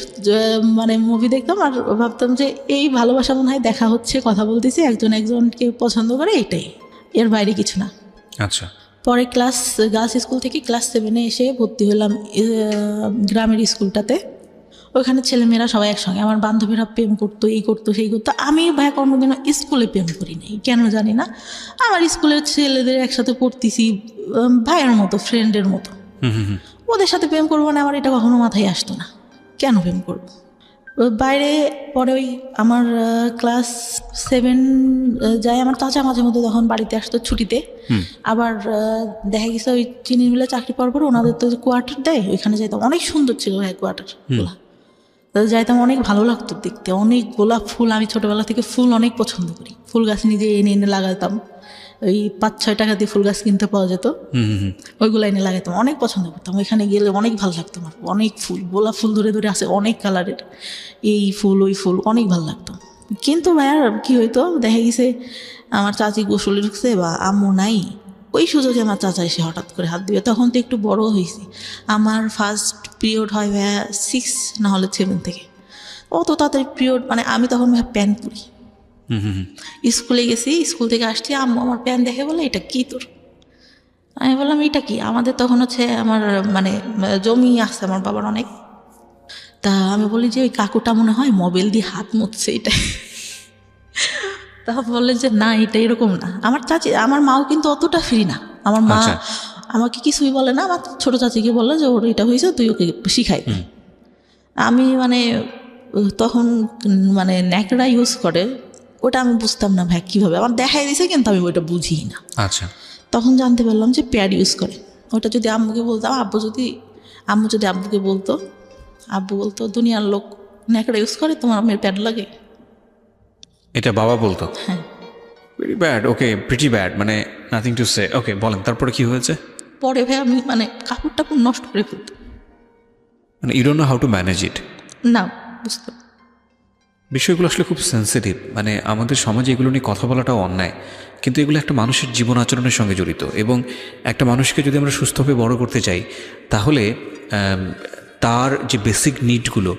মানে মুভি দেখতাম, আর ভাবতাম যে এই ভালোবাসা মনে হয় দেখা হচ্ছে, কথা বলতেছি, একজন একজনকে পছন্দ করে, এটাই, এর বাইরে কিছু না। আচ্ছা। পরে গার্লস স্কুল থেকে ক্লাস 7-এ এসে ভর্তি হলাম গ্রামের স্কুলটাতে। ওইখানে ছেলেমেয়েরা সবাই একসঙ্গে, আমার বান্ধবীরা প্রেম করতো, এই করতো সেই করতো। আমি ভাই কোনোদিনও স্কুলে প্রেম করি নাই, কেন জানি না। আমার স্কুলের ছেলেদের একসাথে পড়তেছি, ভাইয়ের মতো, ফ্রেন্ডের মতো, ওদের সাথে প্রেম করবো না, আমার এটা কখনো মাথায় আসতো না, কেন প্রেম করবো বাইরে। পরে ওই আমার ক্লাস 7 যায়, আমার চাচা মাঝে মধ্যে তখন বাড়িতে আসতো ছুটিতে। আবার দেখা গেছে ওই চিনির মিলে চাকরি পাওয়ার পর ওনাদের তো কোয়ার্টার দেয়, ওইখানে যাইতাম, অনেক সুন্দর ছিল ভাই কোয়ার্টার গুলা, যাইতাম, অনেক ভালো লাগতো দেখতে, অনেক গোলাপ ফুল, আমি ছোটবেলা থেকে ফুল অনেক পছন্দ করি, ফুল গাছ নিজে এনে এনে লাগাতাম, ওই 5-6 টাকা দিয়ে ফুল গাছ কিনতে পাওয়া যেত, ওইগুলো এনে লাগাতাম, অনেক পছন্দ করতাম। ওইখানে গেলে অনেক ভালো লাগতো আমার, অনেক ফুল, গোলাপ ফুল ধরে ধরে আছে অনেক কালারের, এই ফুল ওই ফুল, অনেক ভালো লাগতো। কিন্তু ভাইয়ার কী হইতো, দেখা গেছে আমার চাচি গোসলে ঢুকছে বা আম্মু নাই, ওই সুযোগে আমার চাচা এসে হঠাৎ করে হাত দিবে। তখন তো একটু বড় হয়েছি, আমার ফার্স্ট পিরিয়ড হয় ভাইয়া 6 না হলে 7 থেকে, অত তাড়াতাড়ি পিরিয়ড, মানে আমি তখন ভাই প্যান্ট পরি, স্কুলে গেছি, স্কুল থেকে আসছি, আম্মু আমার প্যান্ট দেখে বলে এটা কি তোর, আমি বললাম এটা কি, আমাদের তখন হচ্ছে আমার মানে জমি আছে আমার বাবার অনেক, তা আমি বলি যে ওই কাকুটা মনে হয় মোবাইল দিয়ে হাত মুছছে এটা। তা বললে যে না, এটা এরকম না। আমার চাচি, আমার মাও কিন্তু অতটা ফ্রি না, আমার মা আমাকে কিছুই বলে না, আমার ছোট চাচিকে বললো যে ওর এটা হয়েছে, তুই ওকে শিখাই। আমি মানে তখন মানে ন্যাকড়া ইউজ করে, ওটা আমি বুঝতাম না ভাই কীভাবে, আমার দেখাই দিয়েছে কিন্তু আমি ওইটা বুঝি না। আচ্ছা, তখন জানতে পারলাম যে প্যাড ইউজ করে। ওটা যদি আম্মুকে বলতাম, আম্মু যদি আব্বুকে বলতো, আব্বু বলতো দুনিয়ার লোক ন্যাকড়া ইউজ করে, তোমার মেয়ের প্যাড লাগে। এটা বাবা বলতো? হ্যাঁ। ভেরি ব্যাড, ওকে, প্রিটি ব্যাড, মানে নাথিং টু সে। ওকে, বলেন তারপরে কি হয়েছে? পরে ভাই আমি মানে কাপড় টাপড় নষ্ট করে ফেলতো, মানে you don't know how to manage it. না বুঝতে, বিষয়গুলো আসলে খুব সেন্সিটিভ, মানে আমাদের সমাজে এগুলো নিয়ে কথা বলাটাও অন্যায়, কিন্তু এগুলো একটা মানুষের জীবন আচরণের সঙ্গে জড়িত, এবং একটা মানুষকে যদি আমরা সুস্থভাবে বড় করতে চাই, তাহলে তার যে বেসিক নিডগুলো,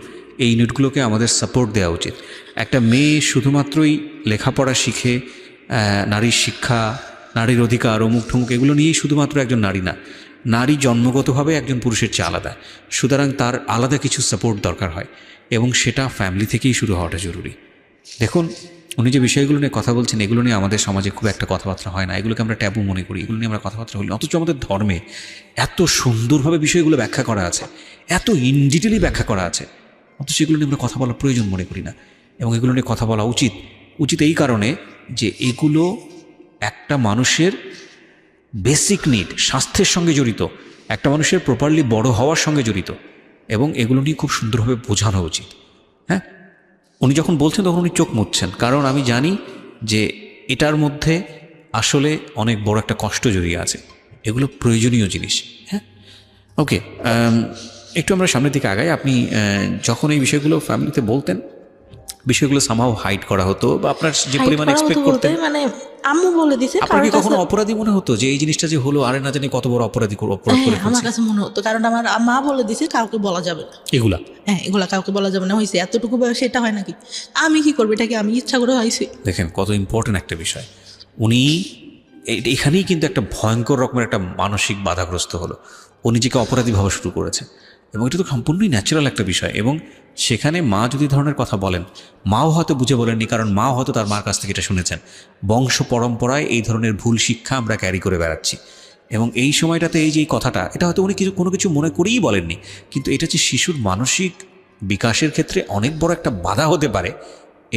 এই নিডগুলোকে আমাদের সাপোর্ট দেওয়া উচিত। একটা মেয়ে শুধুমাত্রই লেখাপড়া শিখে, নারীর শিক্ষা, নারীর অধিকার, অমুক ঠমুক এগুলো নিয়েই শুধুমাত্র একজন নারী না, নারী জন্মগতভাবে একজন পুরুষের চেয়ে আলাদা, সুতরাং তার আলাদা কিছু সাপোর্ট দরকার হয়, এবং সেটা ফ্যামিলি থেকেই শুরু হওয়াটা জরুরি। দেখুন, উনি যে বিষয়গুলো নিয়ে কথা বলছেন, এগুলো নিয়ে আমাদের সমাজে খুব একটা কথাবার্তা হয় না, এগুলোকে আমরা ট্যাবু মনে করি, এগুলো নিয়ে আমরা কথাবার্তা বলি। অথচ আমাদের ধর্মে এত সুন্দরভাবে বিষয়গুলো ব্যাখ্যা করা আছে, এত ইন ডিটেলি ব্যাখ্যা করা আছে, অথচ এগুলো নিয়ে আমরা কথা বলার প্রয়োজন মনে করি না। এবং এগুলো নিয়ে কথা বলা উচিত এই কারণে যে এগুলো একটা মানুষের বেসিক নিড, স্বাস্থ্যের সঙ্গে জড়িত, একটা মানুষের প্রপারলি বড় হওয়ার সঙ্গে জড়িত, এবং এগুলো নিয়ে খুব সুন্দরভাবে বোঝানো উচিত। হ্যাঁ, উনি যখন বলছেন তখন উনি চোখ মুছছেন, কারণ আমি জানি যে এটার মধ্যে আসলে অনেক বড় একটা কষ্ট জড়িয়ে আছে, এগুলো প্রয়োজনীয় জিনিস। হ্যাঁ, ওকে, একটু আমরা সামনের দিকে আগাই। আপনি যখন এই বিষয়গুলো ফ্যামিলিতে বলতেন, বিষয়গুলো সামহাও হাইড করা হতো বা আপনার যে Hide পরিমাণ করা এক্সপেক্ট হতো বলতে করতেন? মানে আম্মু বলে দিছে আপনার কি কারোর কখনো কাছে। অপরাধী মনে হতো যে এই জিনিসটা যে হলো, আরে না জানি কত বড় অপরাধ হ্যাঁ করে আমার ফেলছি? কাছে মনে হতো, কারণ আমার মা বলে দিছে কাউকে বলা যাবে না। এগুলা হ্যাঁ এগুলা কাউকে বলা যাবে না, হয়েছে এতটুকু বয়সে এটা হয় নাকি, আমি কি করবো, এটা কি আমি ইচ্ছা করে হয়েছি? দেখেন কত ইম্পর্টেন্ট একটা বিষয়। উনি এখানেই কিন্তু একটা ভয়ঙ্কর রকমের একটা মানসিক বাধাগ্রস্ত হলো। ও নিজেকে অপরাধী ভাবা শুরু করেছে এবং এটা তো সম্পূর্ণই ন্যাচারাল একটা বিষয়। এবং সেখানে মা যদি ধরনের কথা বলেন, মাও হয়তো বুঝে বলেননি, কারণ মাও হয়তো তার মার কাছ থেকে এটা শুনেছেন। বংশ পরম্পরায় এই ধরনের ভুল শিক্ষা আমরা ক্যারি করে বেড়াচ্ছি। এবং এই সময়টাতে এই যে এই কথাটা, এটা হয়তো উনি কোনো কিছু মনে করেই বলেননি, কিন্তু এটা যে শিশুর মানসিক বিকাশের ক্ষেত্রে অনেক বড় একটা বাধা হতে পারে,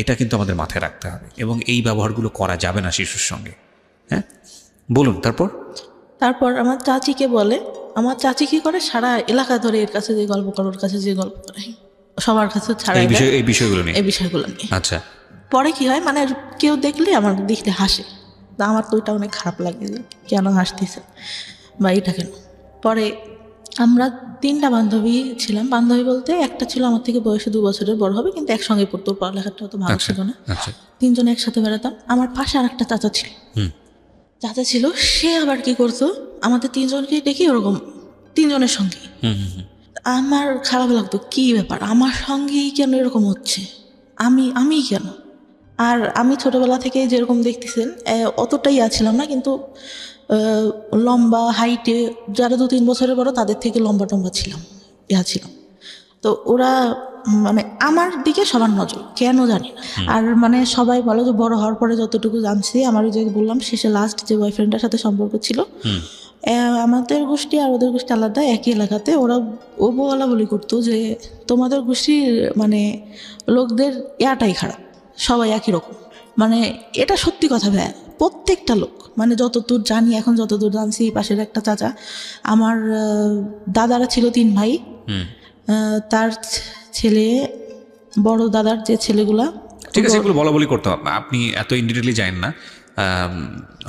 এটা কিন্তু আমাদের মাথায় রাখতে হবে। এবং এই ব্যবহারগুলো করা যাবে না শিশুর সঙ্গে। হ্যাঁ, বলুন তারপর। তারপর আমার চাচিকে বলে, আমার চাচি কি করে সারা এলাকা ধরে এর কাছে যে গল্প করে, ওর কাছে যে গল্প করে, সবার কাছে ছাড়াই দেয় এই বিষয়গুলো নিয়ে। এই বিষয়গুলো নিয়ে। আচ্ছা, পরে কি হয়, মানে কেউ দেখলে আমার দেখতে হাসে, তা আমার তো ওইটা অনেক খারাপ লাগে যে কেন হাসতেছে বা এটা কেন। পরে আমরা 3টা বান্ধবী ছিলাম, বান্ধবী বলতে একটা ছিল আমার থেকে বয়সে 2 বছরের বড় হবে, কিন্তু একসঙ্গে পড়তো, পড়ালেখাটা অত ভালো আচ্ছা, ছিল না। আচ্ছা। 3 জন একসাথে বেড়াতাম। আমার পাশে আর একটা চাচা ছিল, চাচা ছিল, সে আবার কি করতো, আমাদের 3 জনকে দেখি ওরকম 3 জনের সঙ্গে। আমার খারাপ লাগতো, কি ব্যাপার আমার সঙ্গেই কেন এরকম হচ্ছে, আমি কেন। আর আমি ছোটবেলা থেকে যেরকম দেখতেছেন অতটাই আছিলাম না, কিন্তু লম্বা হাইটে যারা 2-3 বছরের বড় তাদের থেকে লম্বা টম্বা ছিলাম, ছিলাম। তো ওরা মানে আমার দিকে সবার নজর, কেন জানি না। আর মানে সবাই বলে যে বড় হওয়ার পরে যতটুকু জানছি, আমার ওই যে বললাম শেষে লাস্ট যে বয়ফ্রেন্ডের সাথে সম্পর্ক ছিল, আমাদের গোষ্ঠী আর ওদের গোষ্ঠী আলাদা, একই এলাকাতে। ওরা বলা বলি করতো যে তোমাদের গোষ্ঠীর মানে লোকদের ইয়াটাই খারাপ, সবাই একই রকম। মানে এটা সত্যি কথা ভাই, প্রত্যেকটা লোক মানে যতদূর জানি, এখন যতদূর জানছি, পাশের একটা চাচা, আমার দাদারা ছিল 3 ভাই, তার ছেলে, বড় দাদার যে ছেলেগুলা, ঠিক আছে, এগুলো বলা বলি করতে হবে, আপনি এত ইনডিটেইলি জানেন না,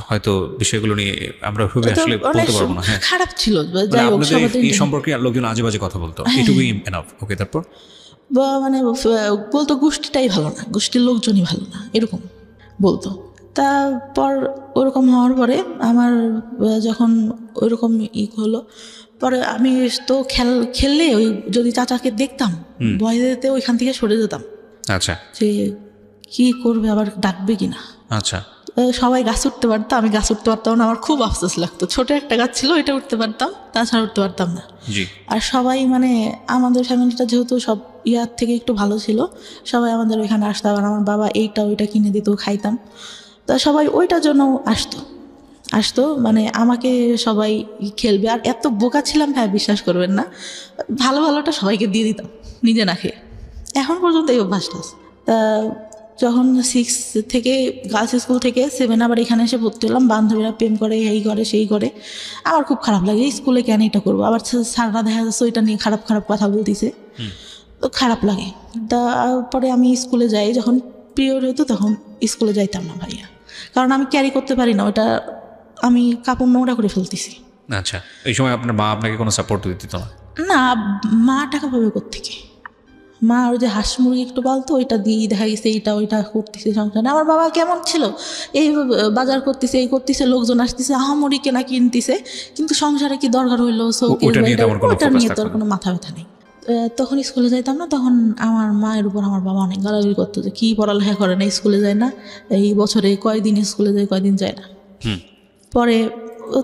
হয়তো বিষয়গুলো নিয়ে আমরা খুবই আসলে বলতে পারবো না। হ্যাঁ, খারাপ ছিল, মানে যাই হোক আপনাদের সবাই এই সম্পর্কে আর লোকজন আজে বাজে কথা বলতো, এটুকুই এনাফ। ওকে, তারপর? মানে বলতো গোষ্ঠীটাই ভালো না, গোষ্ঠীর লোকজনই ভালো না, এরকম বলতো। তারপর ওরকম হওয়ার পরে আমার যখন ওইরকম হলো, পরে আমি তো খেললে ওই যদি চাচাকে দেখতাম, ভয় দিতে ওইখান থেকে সরে যেতাম। আচ্ছা, যে কি করবে, আবার ডাকবে কিনা। আচ্ছা। সবাই গাছ উঠতে পারতো, আমি গাছ উঠতে পারতাম না, আমার খুব আফসোস লাগতো। ছোট একটা গাছ ছিল, এটা উঠতে পারতাম, তাছাড়া উঠতে পারতাম না। জি। আর সবাই মানে আমাদের ফ্যামিলিটা যেহেতু সব ইয়ার থেকে একটু ভালো ছিল, সবাই আমাদের ওইখানে আসতো, আর আমার বাবা এইটা ওইটা কিনে দিত, খাইতাম। তা সবাই ওইটার জন্য আসতো মানে আমাকে সবাই খেলবে। আর এত বোকা ছিলাম ভাই, বিশ্বাস করবেন না, ভালো ভালোটা সবাইকে দিয়ে দিতাম, নিজে না খেয়ে। এখন পর্যন্ত এই অভ্যাসটা আছে। তা যখন 6 থেকে গার্লস স্কুল থেকে 7 আবার এখানে এসে ভর্তি হলাম, বান্ধবীরা প্রেম করে, এই করে সেই করে, আমার খুব খারাপ লাগে, স্কুলে কেন এটা করবো, আবার স্যাররা দেখা যাচ্ছে ওইটা নিয়ে খারাপ খারাপ কথা বলতেছে, তো খারাপ লাগে। তারপরে আমি স্কুলে যাই, যখন পিরিয়ড হতো তখন স্কুলে যাইতাম না ভাইয়া, কারণ আমি ক্যারি করতে পারি না ওটা, আমি কাপড় নোংরা করে ফেলতেছি। আচ্ছা, এই সময় আপনার মা আপনাকে কোনো সাপোর্ট দিত না? না, মা টাকা পাবে কোত্থেকে, মা ওই যে হাঁস মুরগি একটু পালতো, ওইটা দিয়ে দেখা গেছে এইটা ওইটা করতেছে সংসারে। আমার বাবা কেমন ছিল, এই বাজার করতেছে, এই করতেছে, লোকজন আসতেছে, আহামরি কেনা কিনতেছে, কিন্তু সংসারে কি দরকার হইলো, ওটা নিয়ে তোর কোনো মাথা ব্যথা নেই। তখন স্কুলে যাইতাম না, তখন আমার মায়ের উপর আমার বাবা অনেক গালাগালি করতো যে কি পড়ালেখা করে না, স্কুলে যায় না, এই বছরে কয়দিন স্কুলে যায়, কয়দিন যায় না। পরে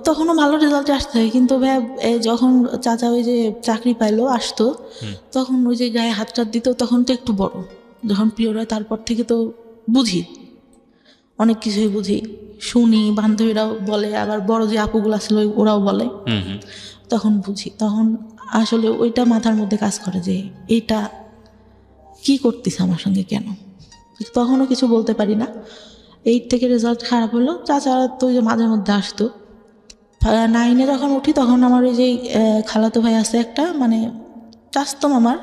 তখনও ভালো রেজাল্টে আসতে হয়, কিন্তু যখন চাচা ওই যে চাকরি পাইলো আসতো, তখন ওই যে গায়ে হাত টাত দিত, তখন তো একটু বড়, যখন পিরিয়ড হয় তারপর থেকে তো বুঝি, অনেক কিছুই বুঝি, শুনি, বান্ধবীরাও বলে, আবার বড় যে আপুগুলা ছিল ওরাও বলে, তখন বুঝি। তখন আসলে ওইটা মাথার মধ্যে কাজ করে যে এইটা কি করতেছে আমার সঙ্গে কেন, তখনও কিছু বলতে পারি না। 8 থেকে রেজাল্ট খারাপ হলো, চাচা তো ওই যে মাঝে মধ্যে আসতো। 9-এ যখন উঠি তখন আমার ওই যে খালাতো ভাই আছে একটা, মানে চাচতো আমার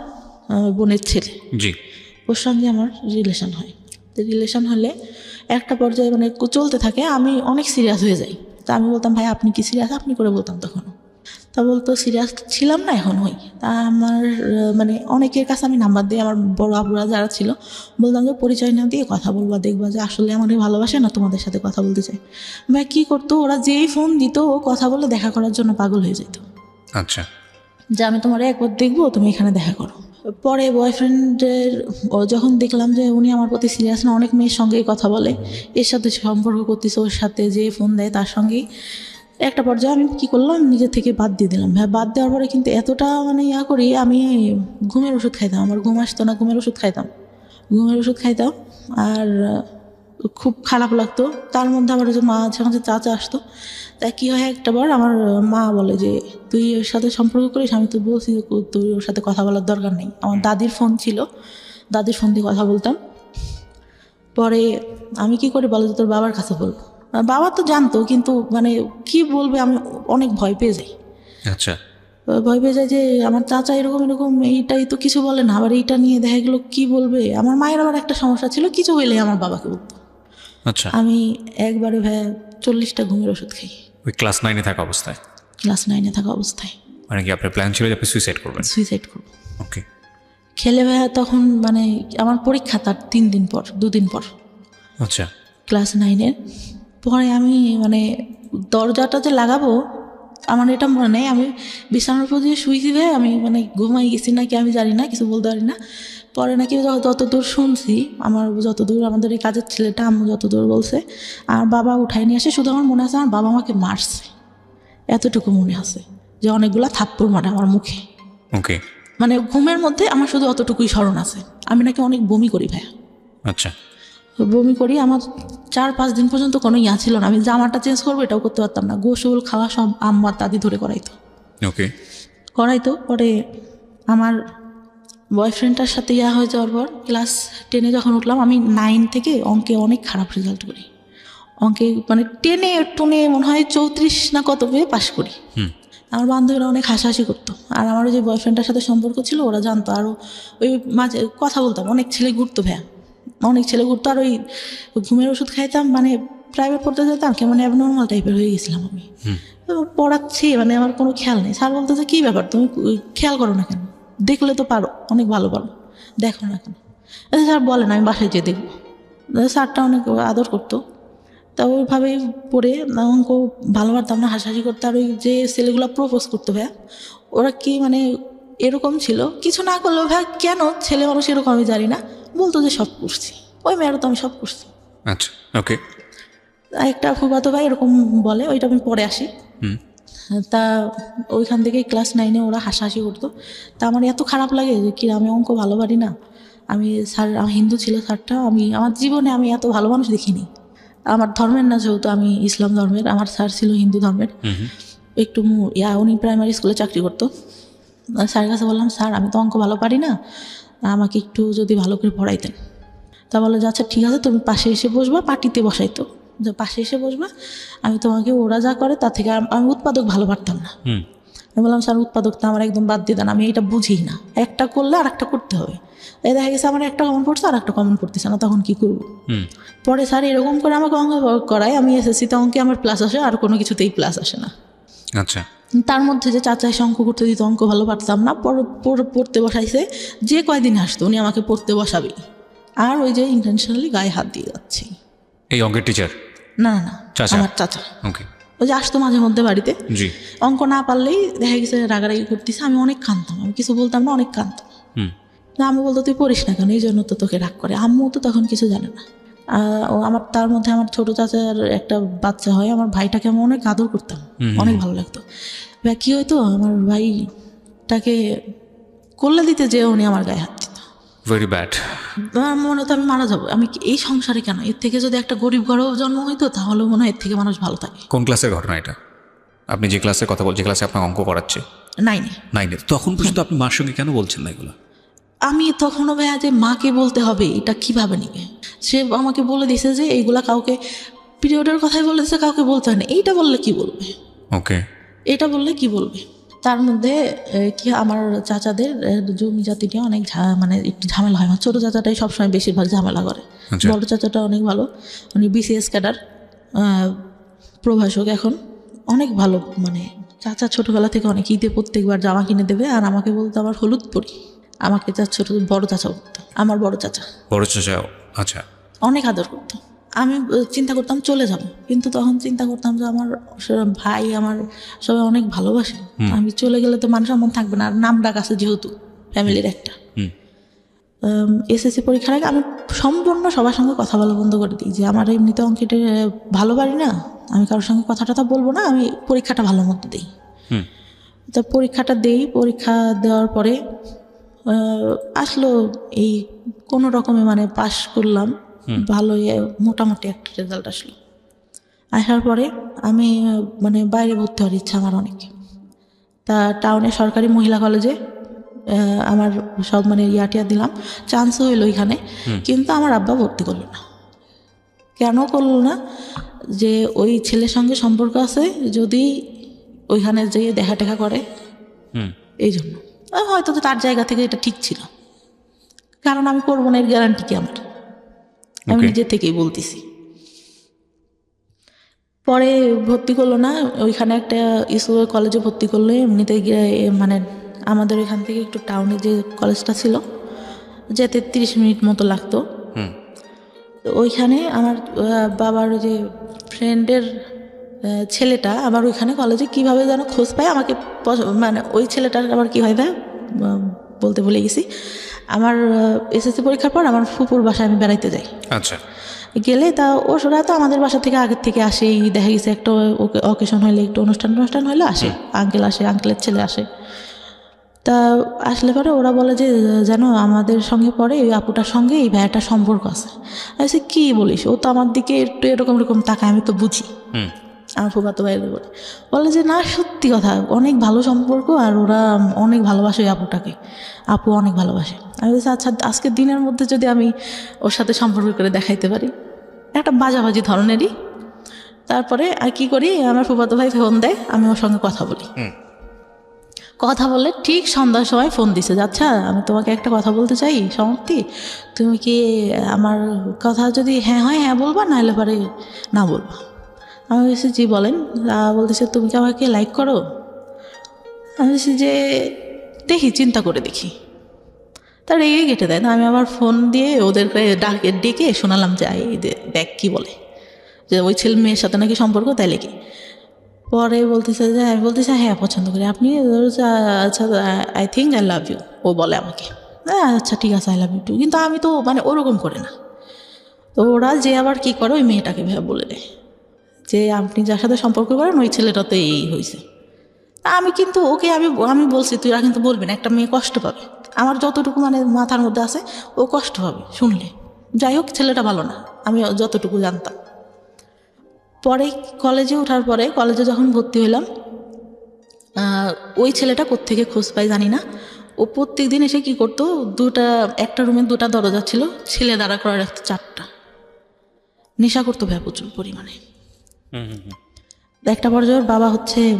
বোনের ছেলে, জি, ওর সঙ্গে আমার রিলেশন হয়। রিলেশন হলে একটা পর্যায়ে মানে চলতে থাকে, আমি অনেক সিরিয়াস হয়ে যাই। তা আমি বলতাম ভাই আপনি কি সিরিয়াস, আপনি করে বলতাম তখন। তা বলতো সিরিয়াস ছিলাম না, এখন হই। তা আমার মানে অনেকের কাছে আমি নাম্বার দিয়ে, আমার বড় আপুরা যারা ছিল বলতাম যে পরিচয় না দিয়ে কথা বলবা, দেখবা যে আসলে আমাদের ভালোবাসে না তোমাদের সাথে কথা বলতে চাই। ভাই কী করতো, ওরা যেই ফোন দিত ও কথা বলে দেখা করার জন্য পাগল হয়ে যেত, আচ্ছা, যে আমি তোমার একবার দেখবো, তুমি এখানে দেখা করো। পরে বয়ফ্রেন্ডের যখন দেখলাম যে উনি আমার প্রতি সিরিয়াস না, অনেক মেয়ের সঙ্গেই কথা বলে, এর সাথে সম্পর্ক করতেছে, ওর সাথে যে ফোন দেয় তার সঙ্গেই, একটা পর্যায়ে আমি কী করলাম, নিজের থেকে বাদ দিয়ে দিলাম। হ্যাঁ, বাদ দেওয়ার পরে কিন্তু এতটা মানে করি, আমি ঘুমের ওষুধ খাইতাম, আমার ঘুম আসতো না, ঘুমের ওষুধ খাইতাম আর খুব খারাপ লাগতো। তার মধ্যে আবার যে মা যখন চাচা আসতো, তা কী হয়, একটা বার আমার মা বলে যে তুই ওর সাথে সম্পর্ক করিস, আমি তো বলছি যে তুই ওর সাথে কথা বলার দরকার নেই। আমার দাদির ফোন ছিল, দাদির ফোন দিয়ে কথা বলতাম। পরে আমি কি করি বলো, যে তোর বাবার কাছে বলবো। বাবা তো জানতো, কিন্তু মানে কি বলবে, আমি অনেক ভয় পেয়ে যাই। আচ্ছা, ভয় পেয়ে যায় যে আমার চাচা এরকম এইটাই তো কিছু বলে না, আবার এইটা নিয়ে দেখা গেলো কি বলবে। আমার মায়ের আবার একটা সমস্যা ছিল, কিছু হইলে আমার বাবাকে বলতো। আচ্ছা। আমি একবারে 40টা ঘুমের ওষুধ খাই ওই ক্লাস 9-এ থাকা অবস্থায়? ক্লাস 9-এ থাকা অবস্থায়। মানে কি আপনার প্ল্যান ছিল যে আপনি সুইসাইড করবেন? সুইসাইড করবো। ওকে। খেলে তখন মানে আমার পরীক্ষা তার 3 দিন পর, 2 দিন পর, আচ্ছা, ক্লাস 9-এর। পরে আমি মানে দরজাটা যে লাগাবো, আমার এটা মনে নেই, আমি বিছানার উপর দিয়ে শুয়েছি, আমি মানে ঘুমাই গেছি নাকি আমি জানি না, কিছু বলতে পারি না। পরে নাকি যতদূর শুনছি, আমার যতদূর, আমাদের এই কাজের ছেলেটা আম্মু যতদূর বলছে, আর বাবা উঠাই নিয়ে আসে। শুধু আমার মনে আছে আমার বাবা আমাকে মারছে, এতটুকু মনে আছে, যে অনেকগুলা থাপ্পড় মারে আমার মুখে। ওকে। মানে ঘুমের মধ্যে আমার শুধু অতটুকুই স্মরণ আছে। আমি নাকি অনেক বমি করি ভাইয়া, আচ্ছা, বমি করি। আমার 4-5 দিন পর্যন্ত কোনো ছিল না, আমি জামাটা চেঞ্জ করবো এটাও করতে পারতাম না। গোসল খাওয়া সব আম্মা দাদি ধরে করাইতো। পরে আমার বয়ফ্রেন্ডটার সাথে হয়ে যাওয়ার পর ক্লাস 10-এ যখন উঠলাম, আমি 9 থেকে অঙ্কে অনেক খারাপ রেজাল্ট করি। অঙ্কে মানে টেনে মনে হয় 34 না কত পেয়ে পাশ করি। আমার বান্ধবীরা অনেক হাসাহাসি করতো, আর আমার যে বয়ফ্রেন্ডটার সাথে সম্পর্ক ছিল ওরা জানতো। আরও ওই মাঝে কথা বলতাম, অনেক ছেলে ঘুরতো ভাইয়া, আর ওই ঘুমের ওষুধ খাইতাম, মানে প্রাইভেট পড়তে যেতাম, কেমন অ্যাবনর্মাল টাইপের হয়ে গেছিলাম আমি। পড়াচ্ছি মানে আমার কোনো খেয়াল নেই। স্যার বলতো যে কী ব্যাপার, তুমি খেয়াল করো না কেন, দেখলে তো পারো, অনেক ভালো পারো, দেখো না কেন। স্যার বলেন আমি বাসায় যেয়ে দেখবো। স্যারটা অনেক আদর করতো। তা ওইভাবেই পড়ে অঙ্ক ভালো পারতাম না, হাসাহাসি করতে। আর ওই যে ছেলেগুলো প্রপোজ করতো ভাইয়া, ওরা কি মানে এরকম ছিল, কিছু না করলেও ভাইয়া কেন ছেলে মানুষ এরকম আমি জানি না, বলতো যে সব করছি, ওই মেয়েরা তো আমি সব করছি। আচ্ছা, ওকে। একটা ফুফাতো ভাই এরকম বলে, ওইটা আমি পরে আসি। তা ওইখান থেকে ক্লাস 9-এ ওরা হাসাহাসি করতো। তা আমার এত খারাপ লাগে যে কি আমি অঙ্ক ভালো পারি না। আমি স্যার, হিন্দু ছিল স্যারটা, আমার জীবনে আমি এত ভালো মানুষ দেখিনি। আমার ধর্মের না, যেহেতু আমি ইসলাম ধর্মের, আমার স্যার ছিল হিন্দু ধর্মের। একটু উনি প্রাইমারি স্কুলে চাকরি করতো। স্যারের কাছে বললাম, স্যার আমি তো অঙ্ক ভালো পারি না, আমাকে একটু যদি ভালো করে পড়াইতেন। তা বলে যে আচ্ছা ঠিক আছে, তুমি পাশে এসে বসবা, পার্টিতে বসাইতো, যে পাশে এসে বসবা, আমি তোমাকে, ওরা যা করে তার থেকে আমি উৎপাদক ভালো পারতাম না। আমি বললাম, স্যার উৎপাদকটা আমার একদম বাদ দিয়ে দেন, আমি এটা বুঝি না, একটা করলে আর একটা করতে হবে। এই দেখা গেছে আমার একটা কমন পড়ছে আর একটা কমন পড়তেছে না, তখন কি করবো? পরে স্যার এরকম করে আমাকে অঙ্ক করায়, আমি এসএসসিতে অঙ্কে আমার প্লাস আসে, আর কোনো কিছুতেই প্লাস আসে না। আচ্ছা। তার মধ্যে যে চাচা এসে অঙ্ক করতে দিত, অঙ্ক ভালো পারতাম না, পড়তে বসাইছে, যে কয়দিন আসতো উনি আমাকে পড়তে বসাবে, আর ওই যে ইন্টেনশনালি গায়ে হাত দিয়ে যাচ্ছে। এই অঙ্কের টিচার? না, আমার চাচা। ওকে। ওই যে আসতো মাঝে মধ্যে বাড়িতে, জি। অঙ্ক না পারলেই দেখা গেছে রাগারাগি করতেছে, আমি অনেক কাঁদতাম, আমি কিছু বলতাম না, অনেক কাঁদতাম। না, আমি বলতো তুই পড়িস না কেন, এই জন্য তো তোকে রাগ করে। আম্মু তো তখন কিছু জানে না। আমার তার মধ্যে আমার ছোট চাচার একটা বাচ্চা হয়, আমার ভাইটাকে আমি অনেক আদর করতাম, অনেক ভালো লাগতো। কি হয়তো আমার ভাইটাকে করলে দিতে যে উনি আমার গায়ে হাত দিত। Very bad. আমার মনে হতো আমি মারা যাবো, আমি এই সংসারে কেন, এর থেকে যদি একটা গরিব ঘরেও জন্ম হইতো তাহলে মনে হয় এর থেকে মানুষ ভালো থাকে। কোন ক্লাসের ঘটনা এটা? আপনি যে ক্লাসের কথা বলছেন, যে ক্লাসে আপনার অঙ্ক করাচ্ছে? 9-এ। তখন পর্যন্ত আপনি মার সঙ্গে কেন বলছেন না এগুলো? আমি তখনও ভাইয়া যে মাকে বলতে হবে এটা কিভাবে নিবে, সে আমাকে বলে দিছে যে এইগুলা কাউকে, পিরিয়ডের কথাই বলে দিছে, কাউকে বলতে হয় না। এইটা বললে কি বলবে? ওকে। এটা বললে কি বলবে? তার মধ্যে কি আমার চাচাদের জমি জাতি নিয়ে অনেক মানে একটু ঝামেলা হয়। আমার ছোটো চাচাটাই সবসময় বেশিরভাগ ঝামেলা করে। বড় চাচাটা অনেক ভালো, উনি BCS ক্যাডার, প্রভাষক, এখন অনেক ভালো মানে চাচা ছোটোবেলা থেকে অনেক ঈদে প্রত্যেকবার জামা কিনে দেবে, আর আমাকে বলতো আমার হলুদ পরি। আমাকে ছোটো বড় চাচা বলতো, আমার বড় চাচা। বড় চাচা, আচ্ছা। অনেক আদর করতো। আমি চিন্তা করতাম চলে যাব, কিন্তু তখন চিন্তা করতাম যে আমার ভাই, আমার সবাই অনেক ভালোবাসে, আমি চলে গেলে তো মানুষের মন থাকবে না। আর নাম ডাক আছে যেহেতু ফ্যামিলির একটা। এসএসসি পরীক্ষার আগে আমি সম্পূর্ণ সবার সঙ্গে কথা বলা বন্ধ করে দিই, যে আমার এমনিতে অঙ্কেটে ভালো পারি না, আমি কারোর সঙ্গে কথা টথা বলবো না, আমি পরীক্ষাটা ভালো মতো দিই। তো পরীক্ষাটা দিই, পরীক্ষা দেওয়ার পরে আসলো এই কোনো রকমে মানে পাশ করলাম, ভালোই মোটামুটি একটা রেজাল্ট আসলো। আসার পরে আমি মানে বাইরে ভর্তি হওয়ার ইচ্ছা আমার অনেক। তা টাউনে সরকারি মহিলা কলেজে আমার সব মানে ইয়াটিয়া দিলাম, চান্স হইলো ওইখানে, কিন্তু আমার আব্বা ভর্তি করলো না। কেন করলো না? যে ওই ছেলের সঙ্গে সম্পর্ক আছে, যদি ওইখানে যেয়ে দেখা টেকা করে, এই জন্য। হয়তো তো তার জায়গা থেকে এটা ঠিক ছিল, কারণ আমি করবো না এর গ্যারান্টি কি আমার, আমি নিজের থেকেই বলতেছি। পরে ভর্তি করলো না, ওইখানে একটা স্কুল কলেজে ভর্তি করলো। এমনিতে মানে আমাদের এখান থেকে একটু টাউনে যে কলেজটা ছিল, যেতে 30 মিনিট মতো লাগতো। ওইখানে আমার বাবার যে ফ্রেন্ডের ছেলেটা আবার ওইখানে কলেজে কীভাবে যেন খোঁজ পায় আমাকে, মানে ওই ছেলেটার আবার কী হয় বলতে ভুলে গেছি। আমার এসএসসি পরীক্ষার পর আমার ফুপুর বাসায় আমি বেড়াইতে যাই। আচ্ছা। গেলে তা ওরা তো আমাদের বাসা থেকে আগের থেকে আসেই, দেখা গেছে একটা অকেশন হলে, একটু অনুষ্ঠান হলে আসে, আঙ্কেল আসে, আঙ্কেলের ছেলে আসে। তা আসলে পরে ওরা বলে যে জানো আমাদের সঙ্গে পরে ওই আপুটার সঙ্গে এই ভাইয়াটার সম্পর্ক আছে। আমি কী বলিস? ও তো আমার দিকে একটু এরকম তাকায়, আমি তো বুঝি। আমার ফুফাতো ভাইদের বলে যে না, সত্যি কথা, অনেক ভালো সম্পর্ক, আর ওরা অনেক ভালোবাসে ওই আপুটাকে, আপু অনেক ভালোবাসে। আমি বলছি আচ্ছা, আজকের দিনের মধ্যে যদি আমি ওর সাথে সম্পর্ক করে দেখাইতে পারি, একটা বাজাবাজি ধরনেরই। তারপরে আর কি করি, আমার ফুফাতো ভাই ফোন দেয়, আমি ওর সঙ্গে কথা বলি। কথা বললে ঠিক সন্ধ্যার সময় ফোন দিছে, আচ্ছা আমি তোমাকে একটা কথা বলতে চাই সমাপ্তি, তুমি কি আমার কথা যদি হ্যাঁ হয় হ্যাঁ বলবা, নাহলে পরে না বলবা। আমি বলছি জি বলেন। বলতেছে তুমি কি আমাকে লাইক করো? আমি বলছি যে দেখি, চিন্তা করে দেখি। তার রেগে কেটে দেয় না। আমি আবার ফোন দিয়ে ওদেরকে ডেকে শোনালাম যে দেখ কী বলে, যে ওই ছেলে মেয়ের সাথে নাকি সম্পর্ক, তাই লেগে। পরে বলতেছে যে, আমি বলতেছি হ্যাঁ পছন্দ করি। আপনি? আচ্ছা I think I love you, ও বলে আমাকে। আচ্ছা ঠিক আছে, আই লাভ ইউ টু। কিন্তু আমি তো মানে ওরকম করে না। তো ওরা যে আবার কি করে, ওই মেয়েটাকে বলে দেয় যে আপনি যার সাথে সম্পর্ক করেন ওই ছেলেটাতে এই হয়েছে। আমি কিন্তু ওকে আমি বলছি তুই কিন্তু বলবি না, একটা মেয়ে কষ্ট পাবে। আমার যতটুকু মানে মাথার মধ্যে আছে, ও কষ্ট পাবে শুনলে। যাই হোক, ছেলেটা ভালো না, আমি যতটুকু জানতাম। পরে কলেজে ওঠার পরে, কলেজে যখন ভর্তি হইলাম, ওই ছেলেটা কোত্থেকে খোঁজ পাই জানি না, ও প্রত্যেক দিন এসে কী করতো, একটা রুমে 2টা দরজা ছিল, ছেলে দাঁড়া করা রাখতো 4টা। নেশা করতো প্রচুর পরিমাণে। একটা পর্যায়ে ওর বাবা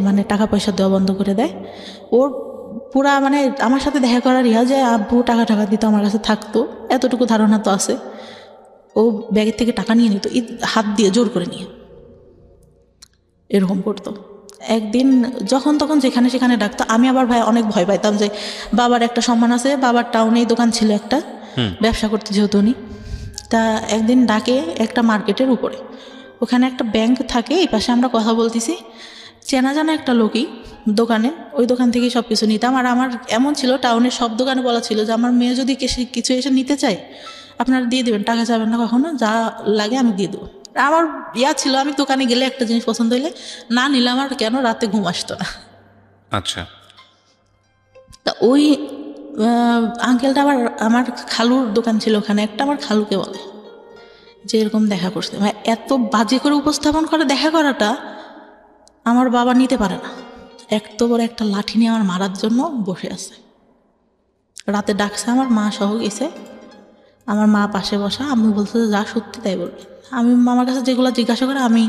মানে টাকা পয়সা দেওয়া বন্ধ করে দেয়। ওর পুরা মানে আমার সাথে দেখা করার যে আব্বু টাকা দিত, আমার কাছে থাকতো, এতটুকু ধারণা তো আছে। ও ব্যাগের থেকে টাকা নিয়ে নিত, হাত দিয়ে জোর করে নিয়ে এরকম করতো। একদিন যখন তখন যেখানে সেখানে ডাকতো। আমি আবার অনেক ভয় পাইতাম, যে বাবার একটা সম্মান আছে, বাবার টাউনেই দোকান ছিল একটা, ব্যবসা করতে যেহেতু উনি। তা একদিন ডাকে একটা মার্কেটের উপরে, ওখানে একটা ব্যাংক থাকে, এই পাশে আমরা কথা বলতেছি, চেনা জানা একটা লোকই দোকানে, ওই দোকান থেকেই সব কিছু নিতাম। আর আমার এমন ছিল, টাউনের সব দোকানে বলা ছিল যে আমার মেয়ে যদি কিছু এসে নিতে চায় আপনারা দিয়ে দেবেন, টাকা যাবেন না কখনো, যা লাগে আমি দিয়ে দেবো। আমার ছিল, আমি দোকানে গেলে একটা জিনিস পছন্দ হইলে না নিলে আমার কেন রাতে ঘুম আসতো না। আচ্ছা। তা ওই আঙ্কেলটা আমার খালুর দোকান ছিল ওখানে একটা, আমার খালুকে বলে যে এরকম দেখা করছে। এত বাজে করে উপস্থাপন করে দেখা করাটা আমার বাবা নিতে পারে না। এত বড় একটা লাঠি নিয়ে আমার মারার জন্য বসে আছে। রাতে ডাকছে, আমার মা সহ গেছে, আমার মা পাশে বসা। আমি বলছে যা সত্যি তাই বলবে। আমি মামার কাছে যেগুলো জিজ্ঞাসা করে আমি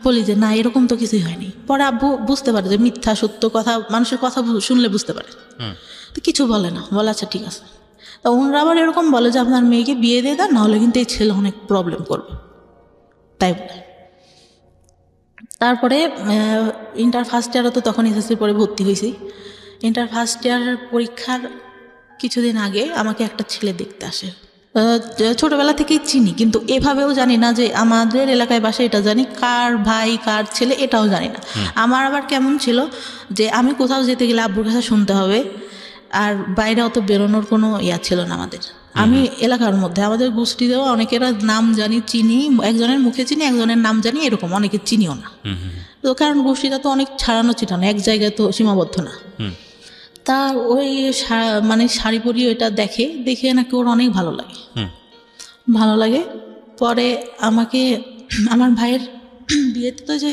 বলি যে না, এরকম তো কিছুই হয়নি। পরে আব্বু বুঝতে পারে যে মিথ্যা সত্য কথা, মানুষের কথা শুনলে বুঝতে পারে, তো কিছু বলে না, বলে আচ্ছা ঠিক আছে। তা ওনারা আবার এরকম বলে যে আপনার মেয়েকে বিয়ে দিয়ে দেন, নাহলে কিন্তু এই ছেলে অনেক প্রবলেম করবে, তাই বলে। তারপরে ইন্টার ফার্স্ট ইয়ারও তো তখন এসএসসি পরে ভর্তি হয়েছি। ইন্টার ফার্স্ট ইয়ার পরীক্ষার কিছুদিন আগে আমাকে একটা ছেলে দেখতে আসে। ছোটবেলা থেকেই চিনি, কিন্তু এভাবেও জানি না যে আমাদের এলাকায় বাসা, এটা জানি কার ভাই কার ছেলে এটাও জানি না। আমার আবার কেমন ছিল যে আমি কোথাও যেতে গেলে আব্বুর কাছে শুনতে হবে, আর বাইরে অত বেরোনোর কোনো ইয়া ছিল না আমাদের। আমি এলাকার মধ্যে আমাদের গোষ্ঠীতেও অনেকের নাম জানি, চিনি, একজনের মুখে চিনি, একজনের নাম জানি, এরকম অনেকে চিনিও না। তো কারণ গোষ্ঠীটা তো অনেক ছাড়ানো ছিটানো, এক জায়গায় তো সীমাবদ্ধ না। তা ওই মানে শাড়ি পরিয়ে এটা দেখে নাকি ওর অনেক ভালো লাগে। পরে আমাকে আমার ভাইয়ের বিয়েতে তো যে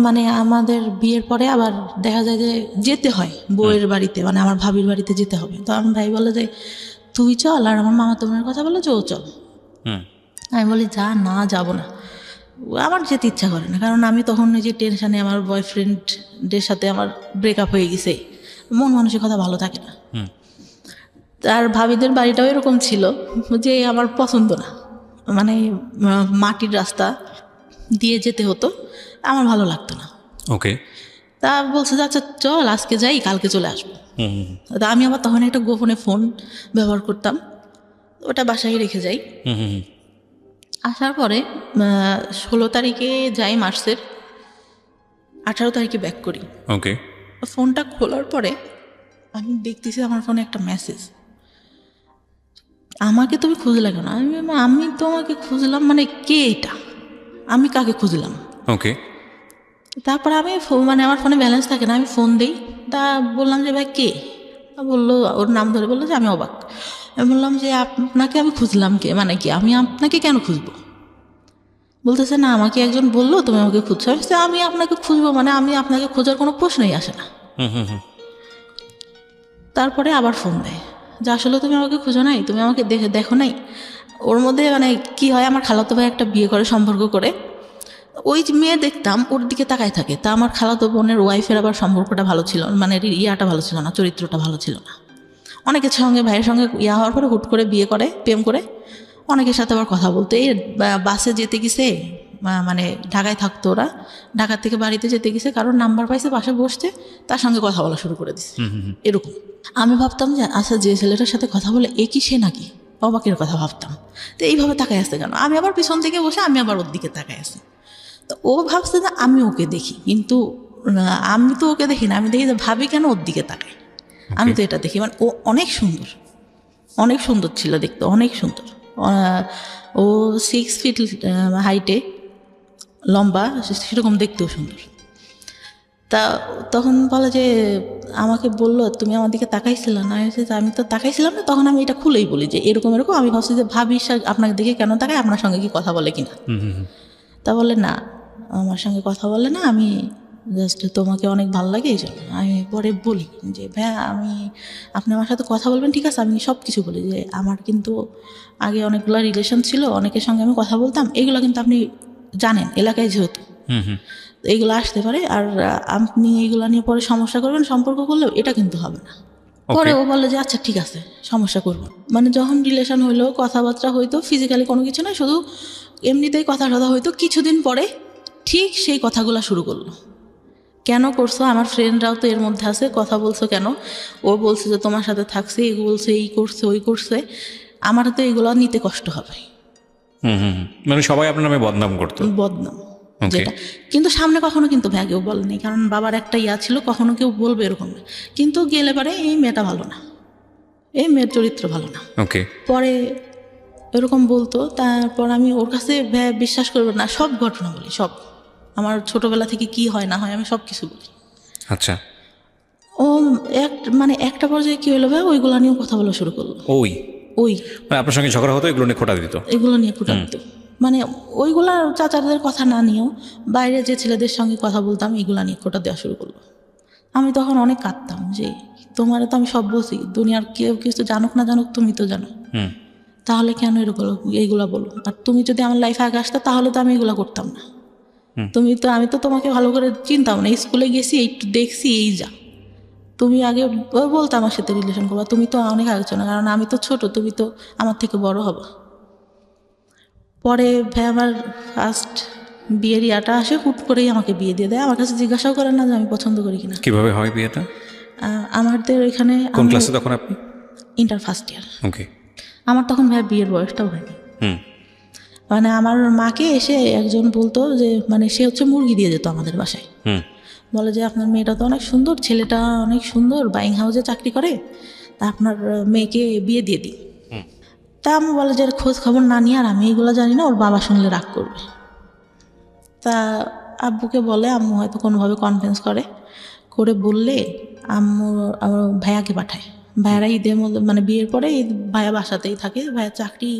মানে আমাদের বিয়ের পরে আবার দেখা যায় যে যেতে হয় বউয়ের বাড়িতে, মানে আমার ভাবির বাড়িতে যেতে হবে। তো আমার ভাই বলে যে তুই চল, আর আমার মামা তোমার কথা বলে যে ও চল। আমি বলি না, যাব না, আমার যেতে ইচ্ছা করে না। কারণ আমি তখন যে টেনশানে, আমার বয়ফ্রেন্ডের সাথে আমার ব্রেকআপ হয়ে গেছে, মন মানসিকতা ভালো থাকে না। আর ভাবিদের বাড়িটাও এরকম ছিল যে আমার পছন্দ না, মানে মাটির রাস্তা দিয়ে যেতে হতো, আমার ভালো লাগতো না। ওকে। তা বলছে যে আচ্ছা চল আজকে যাই, কালকে চলে আসবো। তা আমি আবার তখন একটা গোপনে ফোন ব্যবহার করতাম, ওটা বাসায় রেখে যাই। আসার পরে 16 তারিখে যাই মার্চের, 18 তারিখে ব্যাক করি। ওকে। ফোনটা খোলার পরে আমি দেখতেছি আমার ফোনে একটা মেসেজ, আমাকে তুমি খুঁজলে কেন? আমি তোমাকে খুঁজলাম মানে কে এটা, আমি কাকে খুঁজলাম? ওকে। তারপর আমি মানে আমার ফোনে ব্যালেন্স থাকে না, আমি ফোন দিই। তা বললাম যে ভাই কে? বললো, ওর নাম ধরে বললো যে আমি অবাক। আমি বললাম যে আপনাকে আমি খুঁজলাম কে, মানে কি আমি আপনাকে কেন খুঁজবো? বলতেছে না, আমাকে একজন বললো তুমি আমাকে খুঁজছো। আমি আপনাকে খুঁজবো মানে আমি আপনাকে খোঁজার কোনো প্রশ্নই আসে না। তারপরে আবার ফোন দেয় যে আসলে তুমি আমাকে খুঁজো নাই, তুমি আমাকে দেখো নাই। ওর মধ্যে মানে কি হয়, আমার খালাতো ভাই একটা বিয়ে করে, সম্পর্ক করে, ওই মেয়ে দেখতাম ওর দিকে তাকায় থাকে। তা আমার খালাতো বোনের ওয়াইফের আবার সম্পর্কটা ভালো ছিল, মানে ইয়াটা ভালো ছিল না, চরিত্রটা ভালো ছিল না। অনেকের সঙ্গে, ভাইয়ের সঙ্গে ইয়া হওয়ার পরে হুট করে বিয়ে করে, প্রেম করে, অনেকের সাথে আবার কথা বলতে। এই বাসে যেতে গেছে, মানে ঢাকায় থাকতো ওরা, ঢাকা থেকে বাড়িতে যেতে গেছে, কারোর নাম্বার পাইছে, পাশে বসছে, তার সঙ্গে কথা বলা শুরু করে দিছে। এরকম আমি ভাবতাম যে আচ্ছা যে ছেলেটার সাথে কথা বলে এ কি সে নাকি, অবাকের কথা ভাবতাম। তো এইভাবে তাকায় আসতে কেন? আমি আবার পিছন থেকে বসে আমি আবার ওর দিকে তাকায় আসি। তো ও ভাবছে যে আমি ওকে দেখি, কিন্তু আমি তো ওকে দেখি না, আমি দেখি যে ভাবি কেন ওর দিকে তাকায়, আমি তো এটা দেখি। মানে ও অনেক সুন্দর ছিল দেখতে, অনেক সুন্দর। ও 6 ফিট হাইটে, লম্বা, সেরকম দেখতেও সুন্দর। তা তখন বলে যে আমাকে বললো তুমি আমার দিকে তাকাইছিল না। আমি তো তাকাইছিলাম না। তখন আমি এটা খুলেই বলি যে এরকম আমি ভাবছি যে ভাবি আপনাকে দেখে কেন তাকায়, আপনার সঙ্গে কি কথা বলে কিনা। তা বলে না, আমার সঙ্গে কথা বলে না, আমি জাস্ট তোমাকে অনেক ভালো লাগে এই জন্য। আমি পরে বলি যে ভাইয়া আপনি আমার সাথে কথা বলবেন, ঠিক আছে, আমি সব কিছু বলি যে আমার কিন্তু আগে অনেকগুলো রিলেশন ছিল, অনেকের সঙ্গে আমি কথা বলতাম, এগুলো কিন্তু আপনি জানেন এলাকায় যেহেতু এইগুলো আসতে পারে, আর আপনি এইগুলো নিয়ে পরে সমস্যা করবেন, সম্পর্ক করলেও এটা কিন্তু হবে না। পরে ও বলে যে আচ্ছা ঠিক আছে, সমস্যা করবো। মানে যখন রিলেশন হইলো, কথাবার্তা হইতো, ফিজিক্যালি কোনো কিছু না, শুধু এমনিতেই কথা হইতো। কিছুদিন পরে ঠিক সেই কথাগুলো শুরু করলো, কেন করছো, আমার ফ্রেন্ডরাও তো এর মধ্যে আছে, কথা বলছো কেন? ও বলছে যে তোমার সাথে থাকছে, এই বলছে, এই করছে, ওই করছে, আমার তো এইগুলো নিতে কষ্ট হবে। মানে সবাই আপনার নামে বদনাম করতো। বদনাম যেটা, কিন্তু সামনে কখনো কিন্তু কেউ বলেনি, কারণ বাবার একটা ইয়া ছিল, কখনো কেউ বলবে এরকম না। কিন্তু গেলে পারে এই মেয়েটা ভালো না, এই মেয়ের চরিত্র ভালো না। ওকে। পরে এরকম বলতো। তারপর আমি ওর কাছে বিশ্বাস করবো না, সব ঘটনা বলি, সব আমার ছোটবেলা থেকে কি হয় না হয় আমি সব কিছু বলি। আচ্ছা। ও মানে একটা পর্যায়ে কি হলো, ওইগুলো নিয়েও কথা বলা শুরু করলো। মানে আপনার সঙ্গে ঝগড়া হতো, এগুলো নিয়ে খোটা দিত, এগুলো নিয়ে খোটা দিত। মানে ওইগুলা চাচাদের কথা না নিয়েও বাইরে যে ছেলেদের সঙ্গে কথা বলতাম, এগুলা নিয়ে খোটা দেওয়া শুরু করলো। আমি তখন অনেক কাঁদতাম যে তোমারে তো আমি সব বলছি, দুনিয়ার কেউ কিছু জানুক না জানুক তুমি তো জানো, তাহলে কেন এইগুলা বলো? আর তুমি যদি আমার লাইফে আগে আসতো তাহলে তো আমি এগুলা করতাম না। আমি তো তোমাকে ভালো করে চিনতাম না, স্কুলে গেছি, একটু দেখছি, এই যা তুমি আগে বলতো আমার সাথে রিলেশন করবা, তুমি তো অনেক আলোচনা, কারণ আমি তো ছোট, তুমি তো আমার থেকে বড় হবা। পরে ভাই আমার ফার্স্ট বিয়ের ইয়াটা আসে, হুট করেই আমাকে বিয়ে দিয়ে দেয়। আমার কাছে জিজ্ঞাসাও করে না যে আমি পছন্দ করি কিনা। কিভাবে হয় বিয়েটা? আমাদের এখানে কোন ক্লাসে তখন আপনি? Inter first year. ওকে। আমার তখন ভাই বিয়ের বয়সটাও হয়নি। হুম। মানে আমার মাকে এসে একজন বলতো যে মানে সে হচ্ছে মুরগি দিয়ে যেত আমাদের বাসায়। হুম। বলে যে আপনার মেয়েটা তো অনেক সুন্দর, ছেলেটা অনেক সুন্দর, বাইং হাউসে চাকরি করে, তা আপনার মেয়েকে বিয়ে দিয়ে দিই। তা আমি বলে যে খোঁজ খবর না নিয়ে আর আমি এগুলো জানি না, ওর বাবা শুনলে রাগ করবে। তা আব্বুকে বলে, আম্মু হয়তো কোনোভাবে কনভিন্স করে বললে আম্মু আমার ভাইয়াকে পাঠায়। ভাইয়ারা ঈদের মধ্যে মানে বিয়ের পরে ঈদ ভাইয়া বাসাতেই থাকে, ভাইয়া চাকরি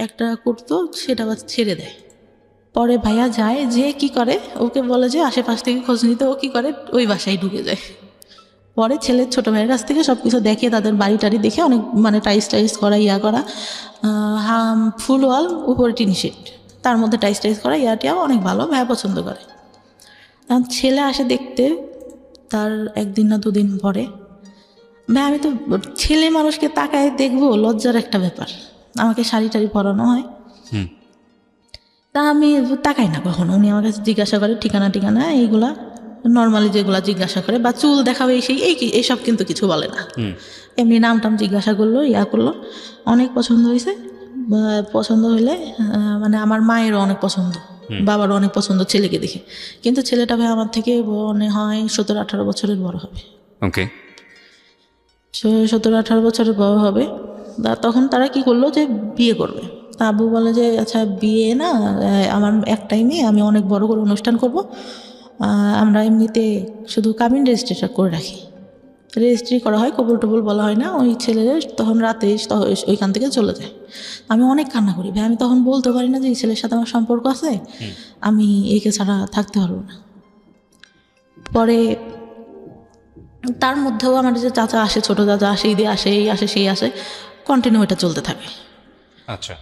একটা করতো সেটা আবার ছেড়ে দেয়। পরে ভাইয়া যায়, যে কি করে ওকে বলে যে আশেপাশ থেকে খোঁজ নিতে, ও কী করে ওই বাসায় ঢুকে যায়। পরে ছেলের ছোটো ভাইয়ের কাছ থেকে সব কিছু দেখে, তাদের বাড়ি টাড়ি দেখে অনেক মানে টাইস করা ইয়া করা, ফুল ওয়াল উপরে টিন শিট, তার মধ্যে টাইস করা ইয়াটিয়াও অনেক ভালো, ভাইয়া পছন্দ করে। তখন ছেলে আসে দেখতে, তার একদিন না দুদিন পরে। ভাই আমি তো ছেলে মানুষকে তাকায় দেখবো, লজ্জার একটা ব্যাপার। আমাকে শাড়ি টাড়ি পরানো হয়, তা আমি তাকাই না কখনো। উনি আমার কাছে জিজ্ঞাসা করে ঠিকানা এইগুলা নর্মালি যেগুলা জিজ্ঞাসা করে, বা চুল দেখাবে সেই এইসব কিন্তু কিছু বলে না। এমনি নাম টাম জিজ্ঞাসা করলো, ইয়া করলো, অনেক পছন্দ হয়েছে। পছন্দ হইলে মানে আমার মায়েরও অনেক পছন্দ, বাবারও অনেক পছন্দ ছেলেকে দেখে। কিন্তু ছেলেটা ভাই আমার থেকে মনে হয় 17-18 বছরের বড় হবে। ওকে। 17-18 বছরের বড় হবে। তখন তারা কি করলো যে বিয়ে করবে। তা আব্বু বলে যে আচ্ছা বিয়ে না, আমার এক টাইমে আমি অনেক বড় করে অনুষ্ঠান করব, আমরা এমনিতে শুধু কাবিন রেজিস্ট্রেশন করে রাখি। রেজিস্ট্রি করা হয়, কবুল টবুল বলা হয় না। ওই ছেলেদের তখন রাতে ওইখান থেকে চলে যায়। আমি অনেক কান্না করি ভাই, আমি তখন বলতে পারি না যে এই ছেলের সাথে আমার সম্পর্ক আছে, আমি একে ছাড়া থাকতে পারবো না। পরে তার মধ্যেও আমার যে চাচা আসে, ছোটো চাচা আসে, ঈদে আসে, এই আসে সেই আসে, কন্টিনিউ এটা চলতে থাকে। আচ্ছা।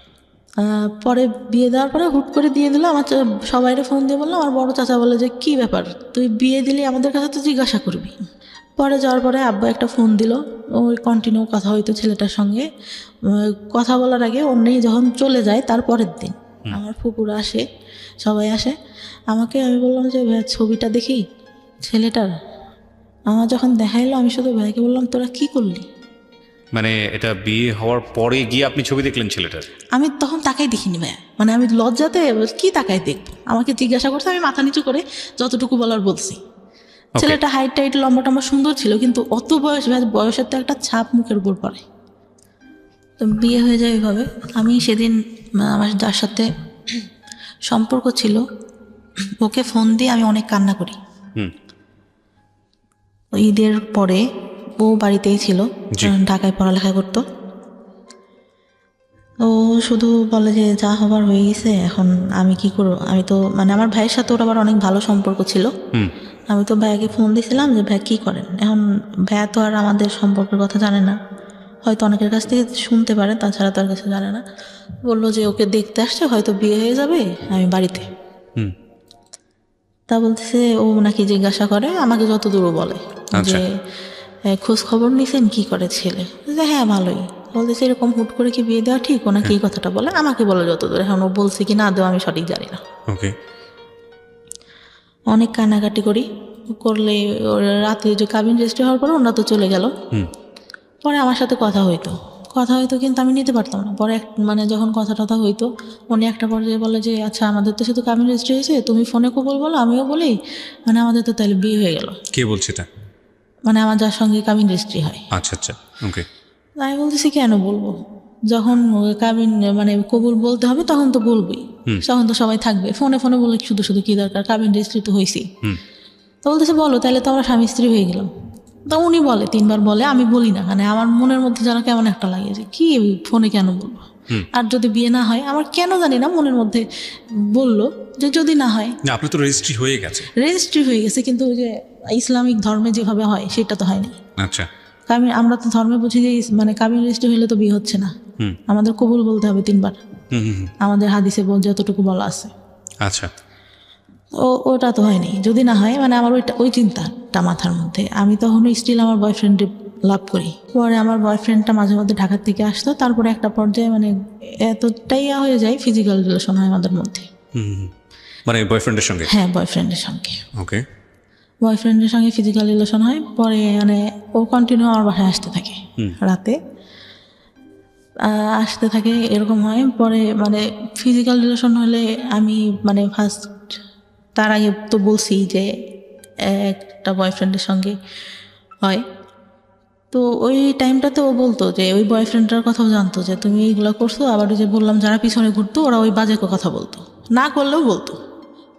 পরে বিয়ে দেওয়ার পরে হুট করে দিয়ে দিল। আমার সবাইরে ফোন দিয়ে বললাম, আমার বড় চাচা বলে যে কী ব্যাপার, তুই বিয়ে দিলি আমাদের কাছে তো জিজ্ঞাসা করবি। পরে যাওয়ার পরে আব্বা একটা ফোন দিল, ওই কন্টিনিউ কথা হইতো ছেলেটার সঙ্গে। কথা বলার আগে অন্যই যখন চলে যায় তার পরের দিন আমার ফুপুরা আসে, সবাই আসে। আমি বললাম যে ভাই ছবিটা দেখি ছেলেটার। আমার যখন দেখাইলো, আমি শুধু ভাইকে বললাম তোরা কি করলি। মানে এটা বিয়ে হওয়ার পরে গিয়ে আপনি ছবি দেখলেন ছেলেটার? আমি তখন তাকাই দেখিনি ভাইয়া, মানে আমি লজ্জাতে কি তাকাই দেখবো। আমাকে জিজ্ঞাসা করছে, আমি মাথা নিচু করে যতটুকু বলার বলছি। ছেলেটা হাইট টাইট লম্বা টম্বা সুন্দর ছিল, কিন্তু অত বয়সের তো একটা ছাপ মুখের উপর পড়ে। তো বিয়ে হয়ে যায় এইভাবে। আমি সেদিন আমার যার সাথে সম্পর্ক ছিল ওকে ফোন দিয়ে আমি অনেক কান্না করি। ঈদের পরে ও বাড়িতেই ছিল, ঢাকায় পড়ালেখা করতো। ও শুধু বলে যে যা হবার হয়ে গেছে, এখন আমি কি করবো। আমি তো মানে আমার ভাইয়ের সাথে ওর আবার অনেক ভালো সম্পর্ক ছিল। আমি তো ভাইয়াকে ফোন দিয়েছিলাম যে ভাই কী করেন। এখন ভাইয়া তো আর আমাদের সম্পর্কের কথা জানে না, হয়তো অনেকের কাছ থেকে শুনতে পারে, তাছাড়া তার কাছে জানে না। বললো যে ওকে দেখতে আসছে, হয়তো বিয়ে হয়ে যাবে, আমি বাড়িতে। তা বলতেছে ও নাকি জিজ্ঞাসা করে আমাকে, যত দূরও বলে যে খোঁজ খবর নিছেন কি করে ছেলে, যে হ্যাঁ ভালোই। বলতেছে এরকম হুট করে কি বিয়ে দেওয়া ঠিক, ও নাকি এই কথাটা বলে আমাকে, বলে যত দূর। এখন ও বলছে কি না দেওয়া আমি সঠিক জানি না। অনেক কান্নাকাটি করলে রাতে যে কাবিন রেজিস্ট্রি হওয়ার পরে ওরা তো চলে গেল। পরে আমার সাথে কথা হইতো, কিন্তু আমি নিতে পারতাম না। পরে মানে যখন কথা টথা হইতো, উনি একটা পর্যায়ে বলে যে আচ্ছা আমাদের তো শুধু কাবিন রেজিস্ট্রি হয়েছে, তুমি ফোনে কবুল বলো, আমিও বলি, মানে আমাদের তো তাহলে বিয়ে হয়ে গেল। কে বলছে এটা? মানে আমার যার সঙ্গে কাবিন রেজিস্ট্রি হয়। আচ্ছা আচ্ছা, ওকে। আমি বলতেছি কেন বলবো, যখন কাবিন মানে কবুল বলতে হবে তখন তো বলবই, তখন তো সবাই থাকবে। ফোনে বলে শুধু কি দরকার, কাবিন রেজিস্ট্রি তো হয়েছি। তো বলতেছে বলো, তাহলে তো আমরা স্বামী স্ত্রী হয়ে গেলাম। তো উনি বলে 3 বার বলে, আমি বলি না। মানে আমার মনের মধ্যে যেন কেমন একটা লাগে যে কি ফোনে কেন বলবো, আর যদি বিয়ে না হয়, আমার কেন জানি না মনের মধ্যে বললো যে যদি না হয়। আপনি তো রেজিস্ট্রি হয়ে গেছে, কিন্তু ওই যে ইসলামিক ধর্মে যেভাবে হয় সেটা তো হয়নি। আচ্ছা। আমরা তো ধর্মে বুঝি যে মানে কাবিন রেজিস্ট্রি হলে তো বিয়ে হচ্ছে না, আমাদের কবুল বলতে হবে 3 বার। আমাদের হাদিসে যতটুকু বলা আছে। আচ্ছা। ওটা তো হয়নি, যদি না হয়। মানে আমার ওই চিন্তাটা মাথার মধ্যে। আমি তখন স্টিল আমার বয়ফ্রেন্ডে লাভ করি। পরে আমার বয়ফ্রেন্ডটা মাঝে মধ্যে ঢাকার থেকে আসতো। তারপরে একটা পর্যায়ে মানে এতটাই হয়ে যায়, ফিজিক্যাল রিলেশন হয় আমাদের মধ্যে। মানে বয়ফ্রেন্ডের সঙ্গে? হ্যাঁ, বয়ফ্রেন্ডের সঙ্গে। ওকে। বয়ফ্রেন্ডের সঙ্গে ফিজিক্যাল রিলেশন হয়, পরে মানে ও কন্টিনিউ আমার বাসায় আসতে থাকে রাতে, আসতে থাকে, এরকম হয়। পরে মানে ফিজিক্যাল রিলেশন হলে আমি মানে ফার্স্ট, তার আগে তো বলছি যে একটা বয়ফ্রেন্ডের সঙ্গে হয়। তো ওই টাইমটাতে ও বলতো যে ওই বয়ফ্রেন্ডটার কথাও জানতো যে তুমি এইগুলো করছো, আবার ওই যে বললাম যারা পিছনে ঘুরতো ওরা ওই বাজে কথা বলতো, না করলেও বলতো।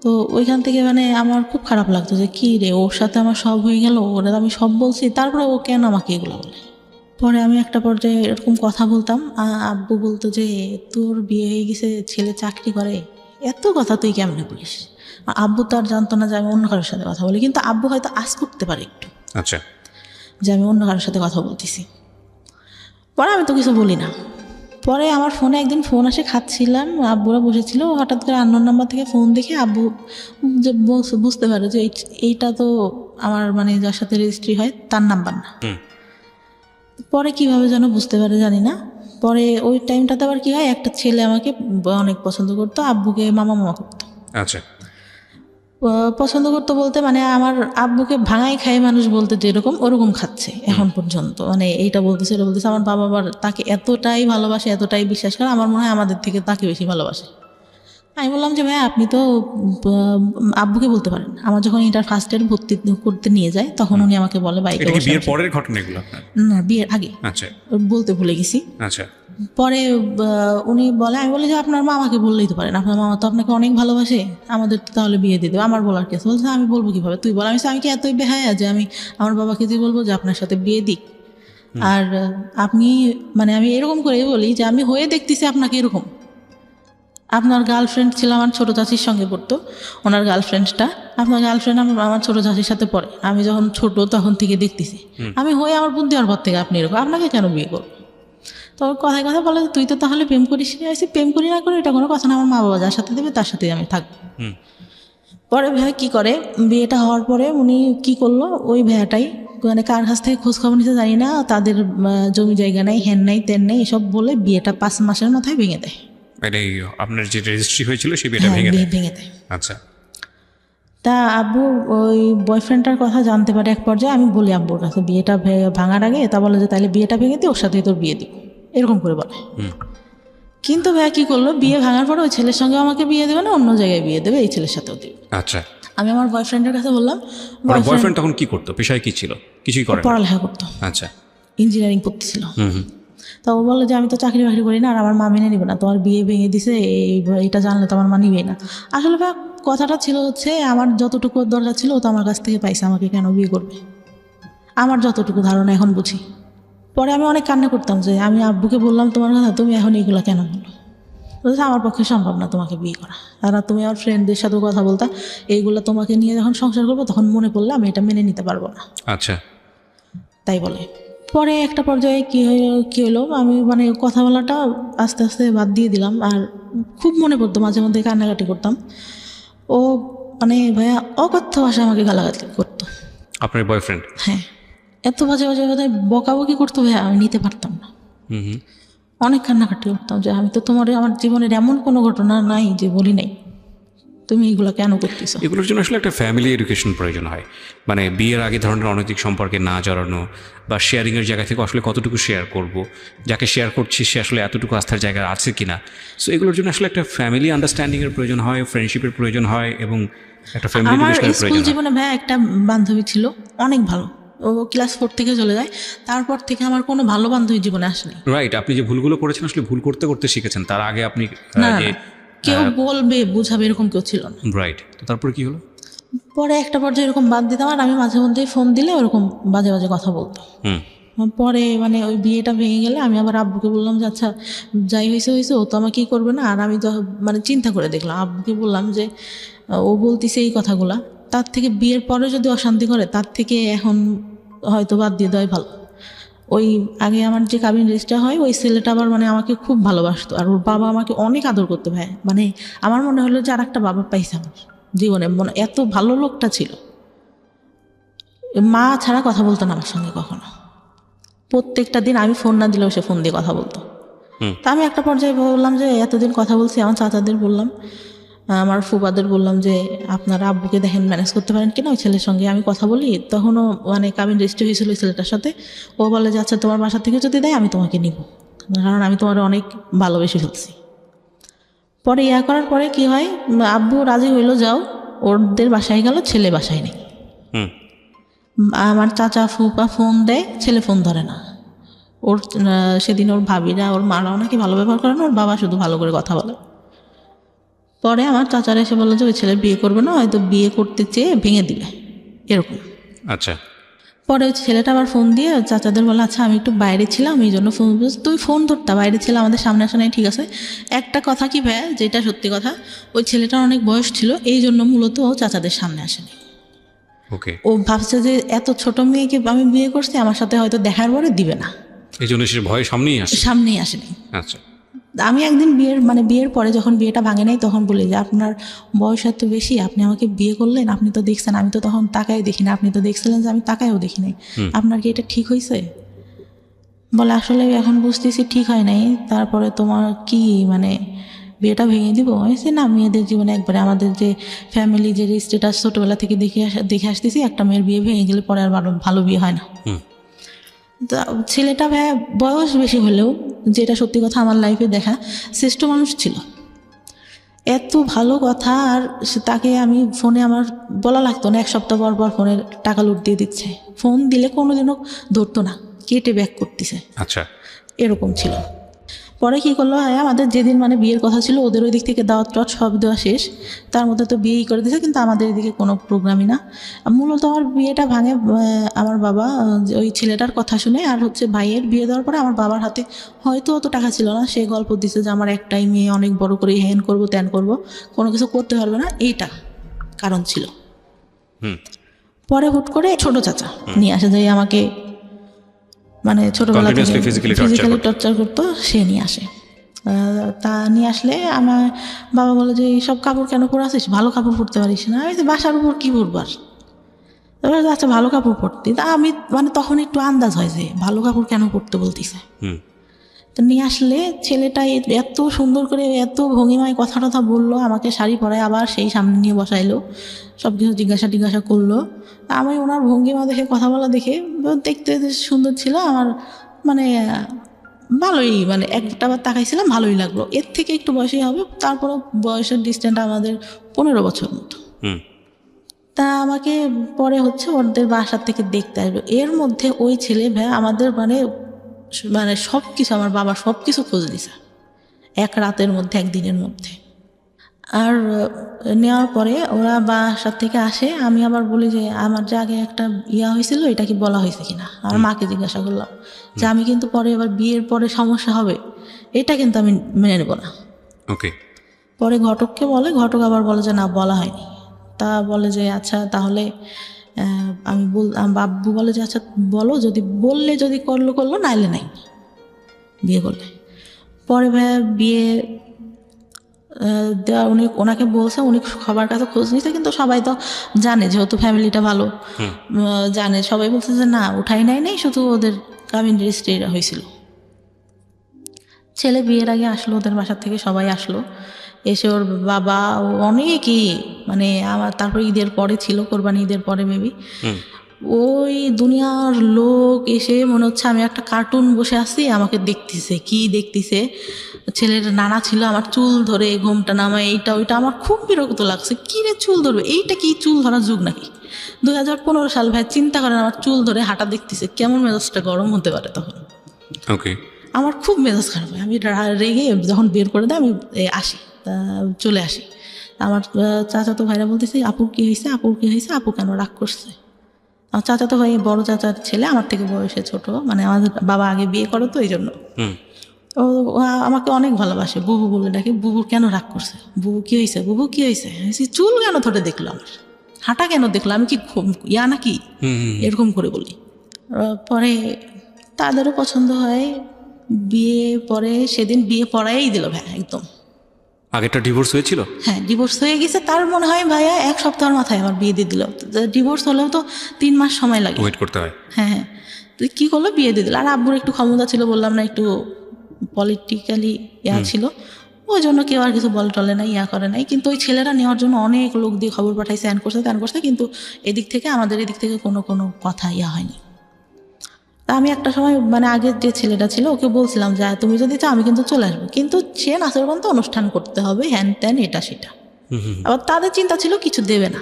তো ওইখান থেকে মানে আমার খুব খারাপ লাগতো যে কী রে, ওর সাথে আমার সব হয়ে গেল, ওরা আমি সব বলছি, তারপরে ও কেন আমাকে এগুলো বলে। পরে আমি একটা পর্যায়ে এরকম কথা বলতাম, আব্বু বলতো যে তোর বিয়ে হয়ে গেছে, ছেলে চাকরি করে, এত কথা তুই কেমনে বলিস। আব্বু তো আর জানতো না যে আমি অন্য কারোর সাথে কথা বলি, কিন্তু আব্বু হয়তো আজ করতে পারে একটু, আচ্ছা, যে আমি অন্য কারোর সাথে কথা বলতেছি। পরে আমি তো কিছু বলি না। পরে আমার ফোনে একদিন ফোন আসে, খাচ্ছিলাম, আব্বুরা বসেছিল, হঠাৎ করে আননোন নাম্বার থেকে ফোন দেখে আব্বু যে বুঝতে পারে যে এইটা তো আমার মানে যার সাথে রেজিস্ট্রি হয় তার নাম্বার না। পরে কিভাবে যেন বুঝতে পারে জানি না। পরে ওই টাইমটাতে আবার কি হয়, একটা ছেলে আমাকে অনেক পছন্দ করতো, আব্বুকে মামা মামা করতো। আচ্ছা। পছন্দ করতো বলতে মানে আমার আব্বুকে ভাঙাই খায় মানুষ বলতে যেরকম, ওরকম খাচ্ছে এখন পর্যন্ত। মানে এইটা বলতেছে, এটা বলতেছে। আমার বাবা আবার তাকে এতটাই ভালোবাসে, এতটাই বিশ্বাস করে, আমার মনে হয় আমাদের থেকে তাকে বেশি ভালোবাসে। আমি বললাম যে ভাই আপনি তো আব্বুকে বলতে পারেন। আমার যখন ইন্টার ফার্স্ট ইয়ার ভর্তি করতে নিয়ে যায় তখন উনি আমাকে বলে বাইকে। এটা কি বিয়ের পরের ঘটনা এগুলো আপনার? না, বিয়ের আগে। আচ্ছা, বলতে ভুলে গেছি। আচ্ছা। পরে উনি বলে, আমি বলি যে আপনার মামাকে বললেই তো পারেন, আপনার মামা তো আপনাকে অনেক ভালোবাসে, আমাদের তো তাহলে বিয়ে দিয়ে দেবে, আমার বলার কেস। বলছে আমি বলবো কীভাবে, তুই বল। আমি কি এতই বেহায়া যে আমি আমার বাবাকে যে বলবো যে আপনার সাথে বিয়ে দিক? আর আপনি মানে আমি এরকম করে বলি যে আমি হয়ে দেখতেছি আপনাকে এরকম। আপনার গার্লফ্রেন্ড ছিল, আমার ছোটো চাচির সঙ্গে পড়তো, ওনার গার্লফ্রেন্ডটা, আপনার গার্লফ্রেন্ড আমার ছোটো চাচির সাথে পড়ে। আমি যখন ছোট তখন থেকে দেখতেছি, আমি হয়ে আমার বুদ্ধি হওয়ার পর থেকে আপনি এরকম, আপনাকে কেন বিয়ে করবো? তো কথায় কথা বলে তুই তো তাহলে প্রেম করিস নি। আসি প্রেম করি না করে এটা কোনো কথা না, আমার মা বাবা যার সাথে দেবে তার সাথেই আমি থাকবো। পরে ভাই কী করে, বিয়েটা হওয়ার পরে উনি কী করলো, ওই ভাইয়াটাই মানে কার কাছ থেকে খোঁজ খবর নিতে জানি না, তাদের জমি জায়গা নেই, হ্যান নেই, তেন নেই, এসব বলে বিয়েটা 5 মাসের মাথায় ভেঙে দেয়। মানে আপনার যে রেজিস্ট্রি হয়েছিল সেই বিয়েটা ভেঙে দেয়। আচ্ছা। তা আব্বু ওই বয়ফ্রেন্ডটার কথা জানতে পারে এক পর্যায়ে। আমি বলি আব্বুর কাছে বিয়েটা ভাঙার আগে, তা বলে যে তাহলে বিয়েটা ভেঙে দিই, ওর সাথে তোর বিয়ে দিব, এরকম করে বলে। কিন্তু ভাইয়া কী করলো, বিয়ে ভাঙার পরে ওই ছেলের সঙ্গে আমাকে বিয়ে দেবে না, অন্য জায়গায় বিয়ে দেবে, এই ছেলের সাথেও দেবে। আচ্ছা। আমি আমার বয়ফ্রেন্ডের কাছে বললাম। বয়ফ্রেন্ড তখন কি করতো, পেশায় কি ছিল? কিছুই করে না? পড়ালেখা করতো। আচ্ছা। ইঞ্জিনিয়ারিং পড়তেছিল। তা ও বললো যে আমি তো চাকরি বাকরি করি না, আর আমার মা মেনে নেবে না, তোমার বিয়ে ভেঙে দিছে, এইটা জানলে তো আমার মা নিবেই না। আসলে ভাই কথাটা ছিল হচ্ছে আমার যতটুকু দরকার ছিল ও তো আমার কাছ থেকে পাইছে, আমাকে কেন বিয়ে করবে, আমার যতটুকু ধারণা এখন বুঝি। পরে আমি অনেক কান্না করতাম যে আমি আব্বুকে বললাম তোমার কথা, তুমি এখন এইগুলো কেন বলো? বলছে আমার পক্ষে সম্ভব না তোমাকে বিয়ে করা, আর তুমি আমার ফ্রেন্ডদের সাথেও কথা বলতা, এইগুলো তোমাকে নিয়ে যখন সংসার করবো তখন মনে পড়লে আমি এটা মেনে নিতে পারবো না। আচ্ছা। তাই বলে। পরে একটা পর্যায়ে কী হলো, আমি মানে কথা বলাটা আস্তে আস্তে বাদ দিয়ে দিলাম, আর খুব মনে পড়তো, মাঝে মধ্যে কান্নাকাটি করতাম। ও মানে ভাইয়া অকথ্য ভাষায় আমাকে গালাগালি করতো। আপনার বয়ফ্রেন্ড? হ্যাঁ, এত বাজে বাজে কথা বকাবকি করতো ভাইয়া, আমি নিতে পারতাম না। অনেক কান্নাকাটি করতাম যে আমি তো তোমার আমার জীবনের এমন কোনো ঘটনা নাই যে বলি নাই, তুমি এগুলো কেন করতেছো? এগুলোর জন্য আসলে একটা ফ্যামিলি এডুকেশন প্রয়োজন হয়। মানে বিয়ের আগে ধরনের অনৈতিক সম্পর্কে না জড়ানো, বা শেয়ারিংয়ের জায়গা থেকে আসলে কতটুকু শেয়ার করব, যাকে শেয়ার করছি সে আসলে এতটুকু আস্থার জায়গা আছে কিনা। সো এগুলোর জন্য আসলে একটা ফ্যামিলি আন্ডারস্ট্যান্ডিংয়ের প্রয়োজন হয়, ফ্রেন্ডশিপের প্রয়োজন হয়, এবং একটা ফ্যামিলি এডুকেশনের আমার স্কুল প্রয়োজন হয়। জীবনে ভাইয়া একটা বান্ধবী ছিল অনেক ভালো, ও ক্লাস 4 থেকে চলে যায়, তারপর থেকে আমার কোনো ভালো বান্ধবী জীবনে আসেনি। রাইট। আপনি যে ভুলগুলো করেছেন আসলে ভুল করতে করতে শিখেছেন, তার আগে আপনি না, যে কেউ বলবে বুঝাবে এরকম কেউ ছিল না। রাইট। তো তারপরে কি হলো? পরে একটা পর্যায়ে এরকম বাদ দিতাম, আর আমি মাঝে মধ্যেই ফোন দিলে ওরকম বাজে বাজে কথা বলতো। পরে মানে ওই বিয়েটা ভেঙে গেলে আমি আবার আব্বুকে বললাম যে আচ্ছা যাই হয়েছে হয়েছে, ও তো আমাকে কী করবে না। আর আমি তো মানে চিন্তা করে দেখলাম, আব্বুকে বললাম যে ও বলতেছে এই কথাগুলা, তার থেকে বিয়ের পরে যদি অশান্তি করে তার থেকে এখন হয়তো বাদ দিয়ে দেওয়াই ভালো। ওই আগে আমার যে কাবিন রেজিস্টার হয় ওই ছেলেটা আবার মানে আমাকে খুব ভালোবাসতো, আর ওর বাবা আমাকে অনেক আদর করতো ভাই। মানে আমার মনে হলো যে আর একটা বাবা পাইছে আমার জীবনে, মানে এত ভালো লোকটা ছিল। মা ছাড়া কথা বলতো না আমার সঙ্গে কখনো, প্রত্যেকটা দিন আমি ফোন না দিলেও সে ফোন দিয়ে কথা বলতো। তা আমি একটা পর্যায়ে বললাম যে এতদিন কথা বলছি, আমার চাচাদের বললাম, আমার ফুফাদের বললাম যে আপনারা আব্বুকে দেখেন ম্যানেজ করতে পারেন কিনা, ওই ছেলের সঙ্গে আমি কথা বলি। তখনও মানে কাবিন রেজিস্ট্রি হয়েছিল ওই ছেলেটার সাথে। ও বলে যে আচ্ছা তোমার বাসা থেকে যদি দেয় আমি তোমাকে নিব, কারণ আমি তোমার অনেক ভালোবেসে ফেলছি। পরে ইয়া করার পরে কি হয়, আব্বু রাজি হইলো, যাও। ওদের বাসায় গেল, ছেলে বাসায় নেই। আমার চাচা ফুপা ফোন দেয়, ছেলে ফোন ধরে না। ওর সেদিন ওর ভাবিরা ওর মারাও নাকি ভালো ব্যবহার করে না, ওর বাবা শুধু ভালো করে কথা বলে। পরে আমার চাচারা এসে বললো যে ওই ছেলে বিয়ে করবে না, হয়তো বিয়ে করতে চেয়ে ভেঙে দিবে, এরকম। আচ্ছা। পরে ওই ছেলেটা আবার ফোন দিয়ে চাচাদের বলে আচ্ছা আমি একটু বাইরে ছিলাম এই জন্য ফোন, তুই ফোন ধরতা, বাইরে ছিলাম, আমাদের সামনে আসা নাই, ঠিক আছে। একটা কথা কি ভাই, যেটা সত্যি কথা, ওই ছেলেটার অনেক বয়স ছিল, এই জন্য মূলত ও চাচাদের সামনে আসেনি। ওকে। ও ভাবছে যে এত ছোট মেয়েকে আমি বিয়ে করছি, আমার সাথে হয়তো দেখার পরে দিবে না, এই জন্য সে ভয় সামনেই আসেনি। আচ্ছা। আমি একদিন বিয়ের পরে যখন বিয়েটা ভাঙে নাই তখন বলি যে আপনার বয়স এত বেশি, আপনি আমাকে বিয়ে করলেন, আপনি তো দেখছেন আমি তো তখন তাকাই দেখি না, আপনি তো দেখছিলেন যে আমি তাকাইও দেখি নাই, আপনার কি এটা ঠিক হয়েছে? বলে আসলে এখন বুঝতেছি ঠিক হয় নাই, তারপরে তোমার কি মানে বিয়েটা ভেঙে দিব? হয়েছে না, মেয়েদের জীবনে একবারে আমাদের যে ফ্যামিলি যে স্ট্যাটাস ছোটোবেলা থেকে দেখে আসতেছি, একটা মেয়ের বিয়ে ভেঙে গেলে পরে আর ভালো বিয়ে হয় না। ছেলেটা ভাই বয়স বেশি হলেও, যেটা সত্যি কথা আমার লাইফে দেখা, শ্রেষ্ঠ মানুষ ছিল, এত ভালো কথা। আর তাকে আমি ফোনে আমার বলা লাগতো না, এক সপ্তাহ পর পর ফোনের টাকা লুট দিয়ে দিচ্ছে, ফোন দিলে কোনোদিনও ধরতো না, কেটে ব্যাক করতেছে। আচ্ছা। এরকম ছিল। পরে কী করলো, আমাদের যেদিন মানে বিয়ের কথা ছিল, ওদের ওই দিক থেকে দাওয়াত টাওয়াত সব দেওয়া শেষ, তার মধ্যে তো বিয়েই করে দিয়েছে, কিন্তু আমাদের এদিকে কোনো প্রোগ্রামই না। মূলত আমার বিয়েটা ভাঙে আমার বাবা ওই ছেলেটার কথা শুনে, আর হচ্ছে ভাইয়ের বিয়ে দেওয়ার পরে আমার বাবার হাতে হয়তো অত টাকা ছিল না, সে গল্প দিছে যে আমার একটাই মেয়ে, অনেক বড় করে হ্যান করবো ত্যান করবো, কোনো কিছু করতে পারবে না, এইটা কারণ ছিল। পরে হুট করে ছোট চাচা নিয়ে আসে, যে আমাকে মানে ছোটবেলা থেকে ফিজিক্যালি টর্চার করতো, সে নিয়ে আসে। তা নিয়ে আসলে আমার বাবা বলে যে সব কাপড় কেন পরে আসিস, ভালো কাপড় পরতে পারিস না? আমি তো বাসার উপর কী পরবার, এবার আচ্ছা ভালো কাপড় পরতে। তা আমি মানে তখন একটু আন্দাজ হয় যে ভালো কাপড় কেন পরতে বলতেছে। তো নিয়ে আসলে ছেলেটা এত সুন্দর করে এত ভঙ্গিমায় কথা টথা বললো, আমাকে শাড়ি পরায় আবার সেই সামনে নিয়ে বসাইলো, সব কিছু জিজ্ঞাসা করলো। আমি ওনার ভঙ্গিমা দেখে, কথা বলা দেখে, দেখতে সুন্দর ছিল আমার, মানে ভালোই, মানে একটাবার তাকাইছিলাম, ভালোই লাগলো। এর থেকে একটু বয়সই হবে, তারপরও বয়সের ডিস্টেন্স আমাদের 15 বছর মতো। তা আমাকে পরে হচ্ছে ওদের বাসার থেকে দেখতে আসবে, এর মধ্যে ওই ছেলে ভাই আমাদের মানে সব কিছু, আমার বাবা সব কিছু খোঁজ দিছে এক রাতের মধ্যে, একদিনের মধ্যে। আর নেওয়ার পরে ওরা বাসার থেকে আসে, আমি আবার বলি যে আমার যে আগে একটা ইয়া হয়েছিল, এটা কি বলা হয়েছে কিনা। আর মাকে জিজ্ঞাসা করলাম যে আমি কিন্তু পরে এবার বিয়ের পরে সমস্যা হবে, এটা কিন্তু আমি মেনে নেব না। ওকে। পরে ঘটককে বলে, ঘটক আবার বলে যে না, বলা হয়নি। তা বলে যে আচ্ছা তাহলে বাব্বু বলে যে আচ্ছা বলো, যদি বললে যদি করলো, নাইলে নাই, বিয়ে করলে। পরে ভাইয়া বিয়ে দেওয়া ওনাকে বলছে, উনি সবার কাছে খোঁজ নিতে, কিন্তু সবাই তো জানে, যেহেতু ফ্যামিলিটা ভালো জানে, সবাই বলছে যে না উঠাই নাই, শুধু ওদের কাবিন রেজিস্ট্রি হয়েছিল। ছেলে বিয়ের আগে আসলো, ওদের বাসার থেকে সবাই আসলো, এসে ওর বাবা অনেকেই, মানে আমার তারপর ঈদের পরে ছিল, কোরবানি ঈদের পরে মেবি, ওই দুনিয়ার লোক এসে মনে হচ্ছে আমি একটা কার্টুন বসে আছি, আমাকে দেখতেছে। কি দেখতেছে, ছেলের নানা ছিল, আমার চুল ধরে ঘোমটা নামায়, এইটা ওইটা, আমার খুব বিরক্ত লাগছে। কী রে চুল ধরবে, এইটা কি চুল ধরার যুগ নাকি? 2015 সাল ভাই, চিন্তা করেন, আমার চুল ধরে হাঁটা দেখতেছে, কেমন মেজাজটা গরম হতে পারে তখন। ওকে। আমার খুব মেজাজ খারাপ হয়, আমি রেগে যখন বের করে দেয় আমি আসি, চলে আসি। আমার চাচাতো ভাইরা বলতেছে আপুর কী হয়েছে, আপু কেন রাগ করছে? আমার চাচাতো ভাই বড় চাচার ছেলে, আমার থেকে বয়সে ছোট, মানে আমাদের বাবা আগে বিয়ে করে তো এই জন্য। ও আমাকে অনেক ভালোবাসে, বুবু বলে ডাকে। বুবু কেন রাগ করছে, বুবু কী হয়েছে? চুল কেন ধরে দেখলো, আমার হাঁটা কেন দেখলো, আমি কি ইয়া নাকি, এরকম করে বলি। পরে তাদেরও পছন্দ হয়, বিয়ে পরে সেদিন বিয়ে পড়াই দিল ভাই একদম। আগেরটা ডিভোর্স হয়েছিল? হ্যাঁ, ডিভোর্স হয়ে গেছে, তার মনে হয় ভাইয়া 1 সপ্তাহের মাথায় আমার বিয়ে দিয়ে দিল। ডিভোর্স হলেও তো 3 মাস সময় লাগে, ওয়েট করতে হয়। হ্যাঁ, তুই কী করলো, বিয়ে দিয়ে দিল। আর আব্বুর একটু ক্ষমতা ছিল, বললাম না, একটু পলিটিক্যালি ইয়া ছিল, ওই জন্য কেউ আর কিছু বল টলে নাই, ইয়া করে নাই। কিন্তু ওই ছেলেরা নেওয়ার জন্য অনেক লোক দিয়ে খবর পাঠাইছে, ত্যান করছে, কিন্তু এদিক থেকে আমাদের এদিক থেকে কোনো কথা ইয়া হয়নি। তা আমি একটা সময় মানে আগের যে ছেলেটা ছিল ওকে বলছিলাম যে তুমি যদি চাও আমি কিন্তু চলে আসবো, কিন্তু সে নাচরবন্ধ অনুষ্ঠান করতে হবে, হ্যান ত্যান এটা সেটা। আবার তাদের চিন্তা ছিল কিছু দেবে না।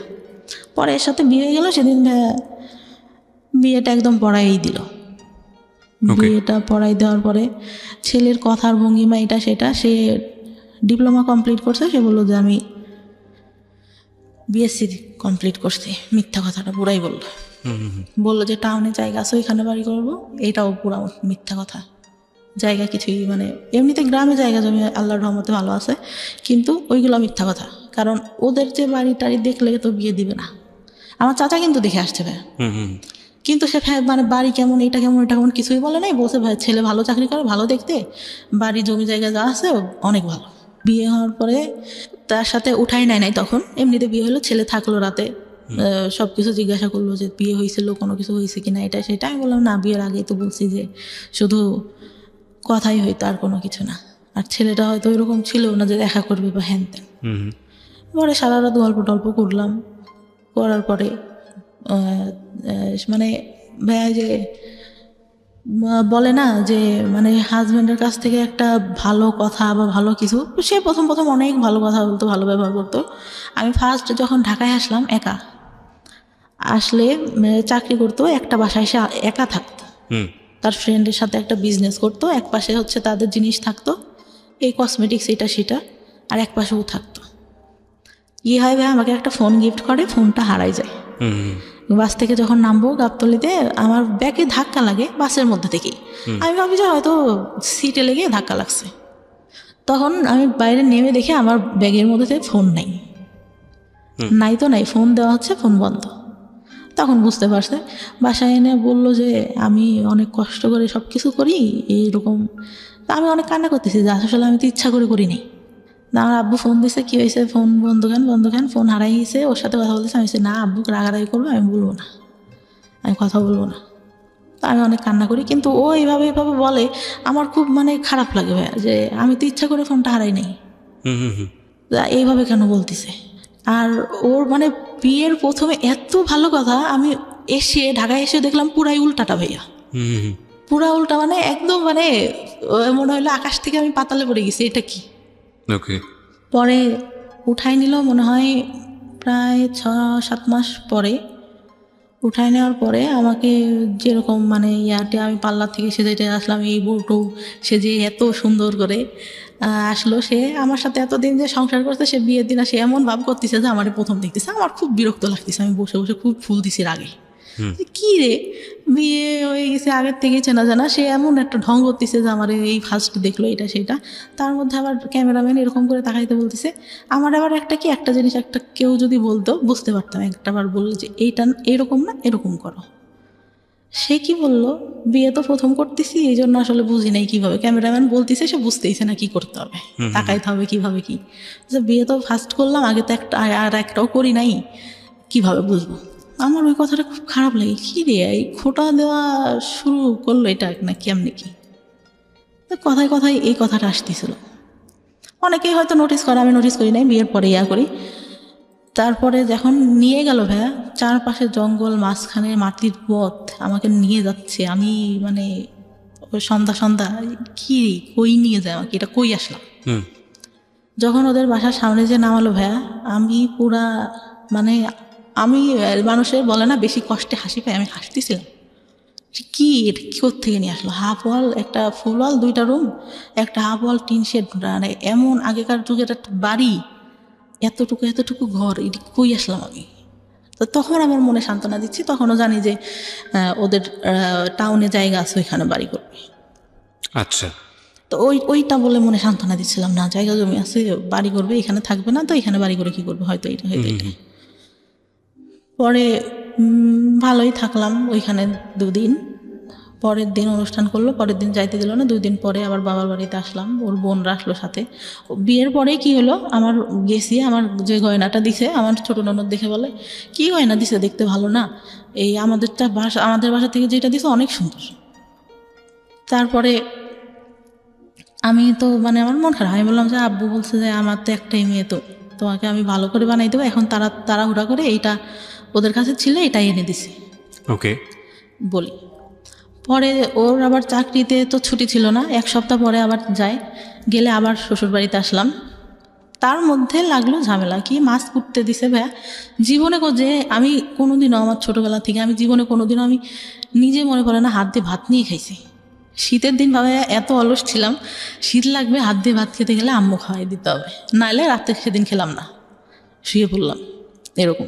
পরে এর সাথে বিয়ে হয়ে গেল, সেদিন বিয়েটা একদম পড়াই দিল। বিয়েটা পড়াই দেওয়ার পরে ছেলের কথার ভঙ্গিমা এটা সেটা, সে ডিপ্লোমা কমপ্লিট করছে, সে বললো যে আমি বিএসসি কমপ্লিট করছি। মিথ্যা কথাটা পুরাই বললো যে টাউনে জায়গা আছে ওইখানে বাড়ি করবো, এইটাও পুরা মিথ্যা কথা। জায়গা কিছুই মানে এমনিতে গ্রামে জায়গা জমি আল্লাহর রহমতে ভালো আছে, কিন্তু ওইগুলো মিথ্যা কথা। কারণ ওদের যে বাড়ি টাড়ি দেখলে তো বিয়ে দিবে না। আমার চাচা কিন্তু দেখে আসছে ভাই, কিন্তু সে মানে বাড়ি কেমন, এটা কেমন, এটা কেমন কিছুই বলে নাই। বলছে ভাই ছেলে ভালো চাকরি করে, ভালো দেখতে, বাড়ি জমি জায়গা যা আছে অনেক ভালো। বিয়ে হওয়ার পরে তার সাথে উঠাই নাই তখন, এমনিতে বিয়ে হলো, ছেলে থাকলো রাতে, সব কিছু জিজ্ঞাসা করলো যে বিয়ে হয়েছিল, কোনো কিছু হয়েছে কিনা, এটা সেটা। আমি বললাম না, বিয়ের আগেই তো বলছি যে শুধু কথাই হইতো, আর কোনো কিছু না। আর ছেলেটা হয়তো ওইরকম ছিল না যে দেখা করবে বা হ্যান ত্যান। পরে সারা রাত গল্প টল্প করলাম, করার পরে মানে ভাইয়া যে বলে না যে মানে হাজব্যান্ডের কাছ থেকে একটা ভালো কথা বা ভালো কিছু, সে প্রথম অনেক ভালো কথা বলতো, ভালো ব্যবহার করতো। আমি ফার্স্ট যখন ঢাকায় আসলাম, একা আসলে চাকরি করতো, একটা বাসায় এসে একা থাকতো, তার ফ্রেন্ডের সাথে একটা বিজনেস করতো, এক পাশে হচ্ছে তাদের জিনিস থাকতো, এই কসমেটিক্স এটা সেটা, আর এক পাশেও থাকতো। কি হয় ভাই, আমাকে একটা ফোন গিফট করে, ফোনটা হারাই যায়। বাস থেকে যখন নামবো গাবতলিতে, আমার ব্যাগে ধাক্কা লাগে বাসের মধ্যে থেকেই। আমি ভাবি যে হয়তো সিটে লেগে ধাক্কা লাগছে। তখন আমি বাইরে নেমে দেখি আমার ব্যাগের মধ্যে ফোন নাই, তো নাই, ফোন দেওয়া হচ্ছে, ফোন বন্ধ। তখন বুঝতে পারছে, বাসায় এনে বললো যে আমি অনেক কষ্ট করে সব কিছু করি এইরকম। আমি অনেক কান্না করতেছি যে আসলে আমি তো ইচ্ছা করে করিনি। আমার আব্বু ফোন দিছে, কী হয়েছে, ফোন বন্ধ কেন, ফোন হারাই গেছে, ওর সাথে কথা বলতেছে। আমি না, আব্বুকে রাগারাগি করবো, আমি বলবো না, আমি কথা বলবো না। তো আমি অনেক কান্না করি, কিন্তু ও এইভাবে বলে, আমার খুব মানে খারাপ লাগে ভাইয়া, যে আমি তো ইচ্ছা করে ফোনটা হারাই নাই, এইভাবে কেন বলতেছে। আর ওর মানে বিয়ের প্রথমে এত ভালো কথা, আমি এসে ঢাকায় এসে দেখলাম পুরাই উল্টাটা ভাইয়া, পুরা উল্টা, মানে একদম মানে মনে হলো আকাশ থেকে আমি পাতালে পড়ে গেছি, এটা কি। পরে উঠাই নিল মনে হয় প্রায় 6-7 মাস পরে। উঠাই নেওয়ার পরে আমাকে যেরকম মানে ইয়াতে আমি পার্লার থেকে সেজেটে আসলাম, এই বউটু সেজে এত সুন্দর করে আসলো। সে আমার সাথে এতদিন যে সংসার করছে, সে বিয়ের দিন সে এমন ভাব করতেছে যে আমার প্রথম দেখতেছে। আমার খুব বিরক্ত লাগতেছে, আমি বসে বসে খুব ফুল দিছি রাগে, কি রে বিয়ে হয়ে গেছে আগের থেকে চেনা জানা, সে এমন একটা ঢং করতেছে যে আমার এই ফার্স্ট দেখলো এটা সেটা। তার মধ্যে আবার ক্যামেরাম্যান এরকম করে তাকাইতে বলতেছে। আমার আবার একটা জিনিস একটা কেউ যদি বলতো বুঝতে পারতাম, একটাবার বললো যে এইটা এরকম না, এরকম করো। সে কি বললো, বিয়ে তো প্রথম করতেছি এই জন্য আসলে বুঝি নাই কিভাবে, ক্যামেরাম্যান বলতেছে, সে বুঝতেইছে না কি করতে হবে, তাকাইতে হবে কিভাবে, কি বিয়ে তো ফার্স্ট করলাম, আগে তো আর একটাও করি নাই, কিভাবে বুঝবো। আমার ওই কথাটা খুব খারাপ লাগে, কী রে এই খোটা দেওয়া শুরু করলো এটা না কেমনি কি। কথায় এই কথাটা আসতেছিল। অনেকেই হয়তো নোটিস করে, আমি নোটিস করি নাই, বিয়ের পরে ইয়া করি। তারপরে যখন নিয়ে গেল ভাইয়া, চারপাশে জঙ্গল, মাঝখানে মাটির পথ, আমাকে নিয়ে যাচ্ছে, আমি মানে সন্ধ্যা কি কই নিয়ে যায় আমাকে, এটা কই আসলাম। যখন ওদের বাসার সামনে যে নামালো ভাইয়া, আমি পুরা মানে আমি মানুষের বলে না বেশি কষ্টে হাসি পাই, আমি হাসতেছিলাম। কি এটা কি থেকে নিয়ে আসলো, হাফ ওয়াল, একটা ফুল ওয়াল, 2টা রুম, একটা হাফ ওয়াল টিন শেড, মানে এমন আগেকার যুগের একটা বাড়ি, এতটুকু ঘর, এটি কই আসলাম আমি। তো তখন আমার মনে সান্ত্বনা দিচ্ছি, তখনও জানি যে ওদের টাউনে জায়গা আছে, ওইখানে বাড়ি করবে। আচ্ছা, তো ওইটা বলে মনে সান্ত্বনা দিচ্ছিলাম, না জায়গা জমি আছে, বাড়ি করবে, এখানে থাকবে না, তো এখানে বাড়ি করে কি করবে, হয়তো এটা। পরে ভালোই থাকলাম ওইখানে 2 দিন। পরের দিন অনুষ্ঠান করলো, পরের দিন যাইতে দিল না, 2 দিন পরে আবার বাবার বাড়িতে আসলাম, ওর বোনরা আসলো সাথে। বিয়ের পরে কি হলো, আমার গেছি, আমার যে গয়নাটা দিছে, আমার ছোট ননদ দেখে বলে, কি গয়না দিছে, দেখতে ভালো না, এই আমাদের বাসা থেকে যেটা দিছে অনেক সুন্দর। তারপরে আমি তো মানে আমার মন খারাপ, আমি বললাম যে আব্বু বলছে যে আমার তো একটাই মেয়ে, তো তোমাকে আমি ভালো করে বানাই দেবো, এখন তাড়াহুড়া করে এইটা ওদের কাছে ছিল এটাই এনে দিছি ওকে। বলি। পরে ওর আবার চাকরিতে তো ছুটি ছিল না, 1 সপ্তাহ পরে আবার যায়, গেলে আবার শ্বশুরবাড়িতে আসলাম। তার মধ্যে লাগলো ঝামেলা, কি মাছ কুটতে দিছে ভাইয়া। জীবনে যে আমি কোনোদিনও আমার ছোটোবেলা থেকে আমি জীবনে কোনোদিনও আমি নিজে মনে পড়ে না হাত দিয়ে ভাত নিয়ে খাইছি। শীতের দিন ভাবে এত অলস ছিলাম, শীত লাগবে হাত দিয়ে ভাত খেতে গেলে আম্মু খাওয়াই দিতে হবে, নাহলে রাতে সেদিন খেলাম না, শুয়ে পড়লাম এরকম।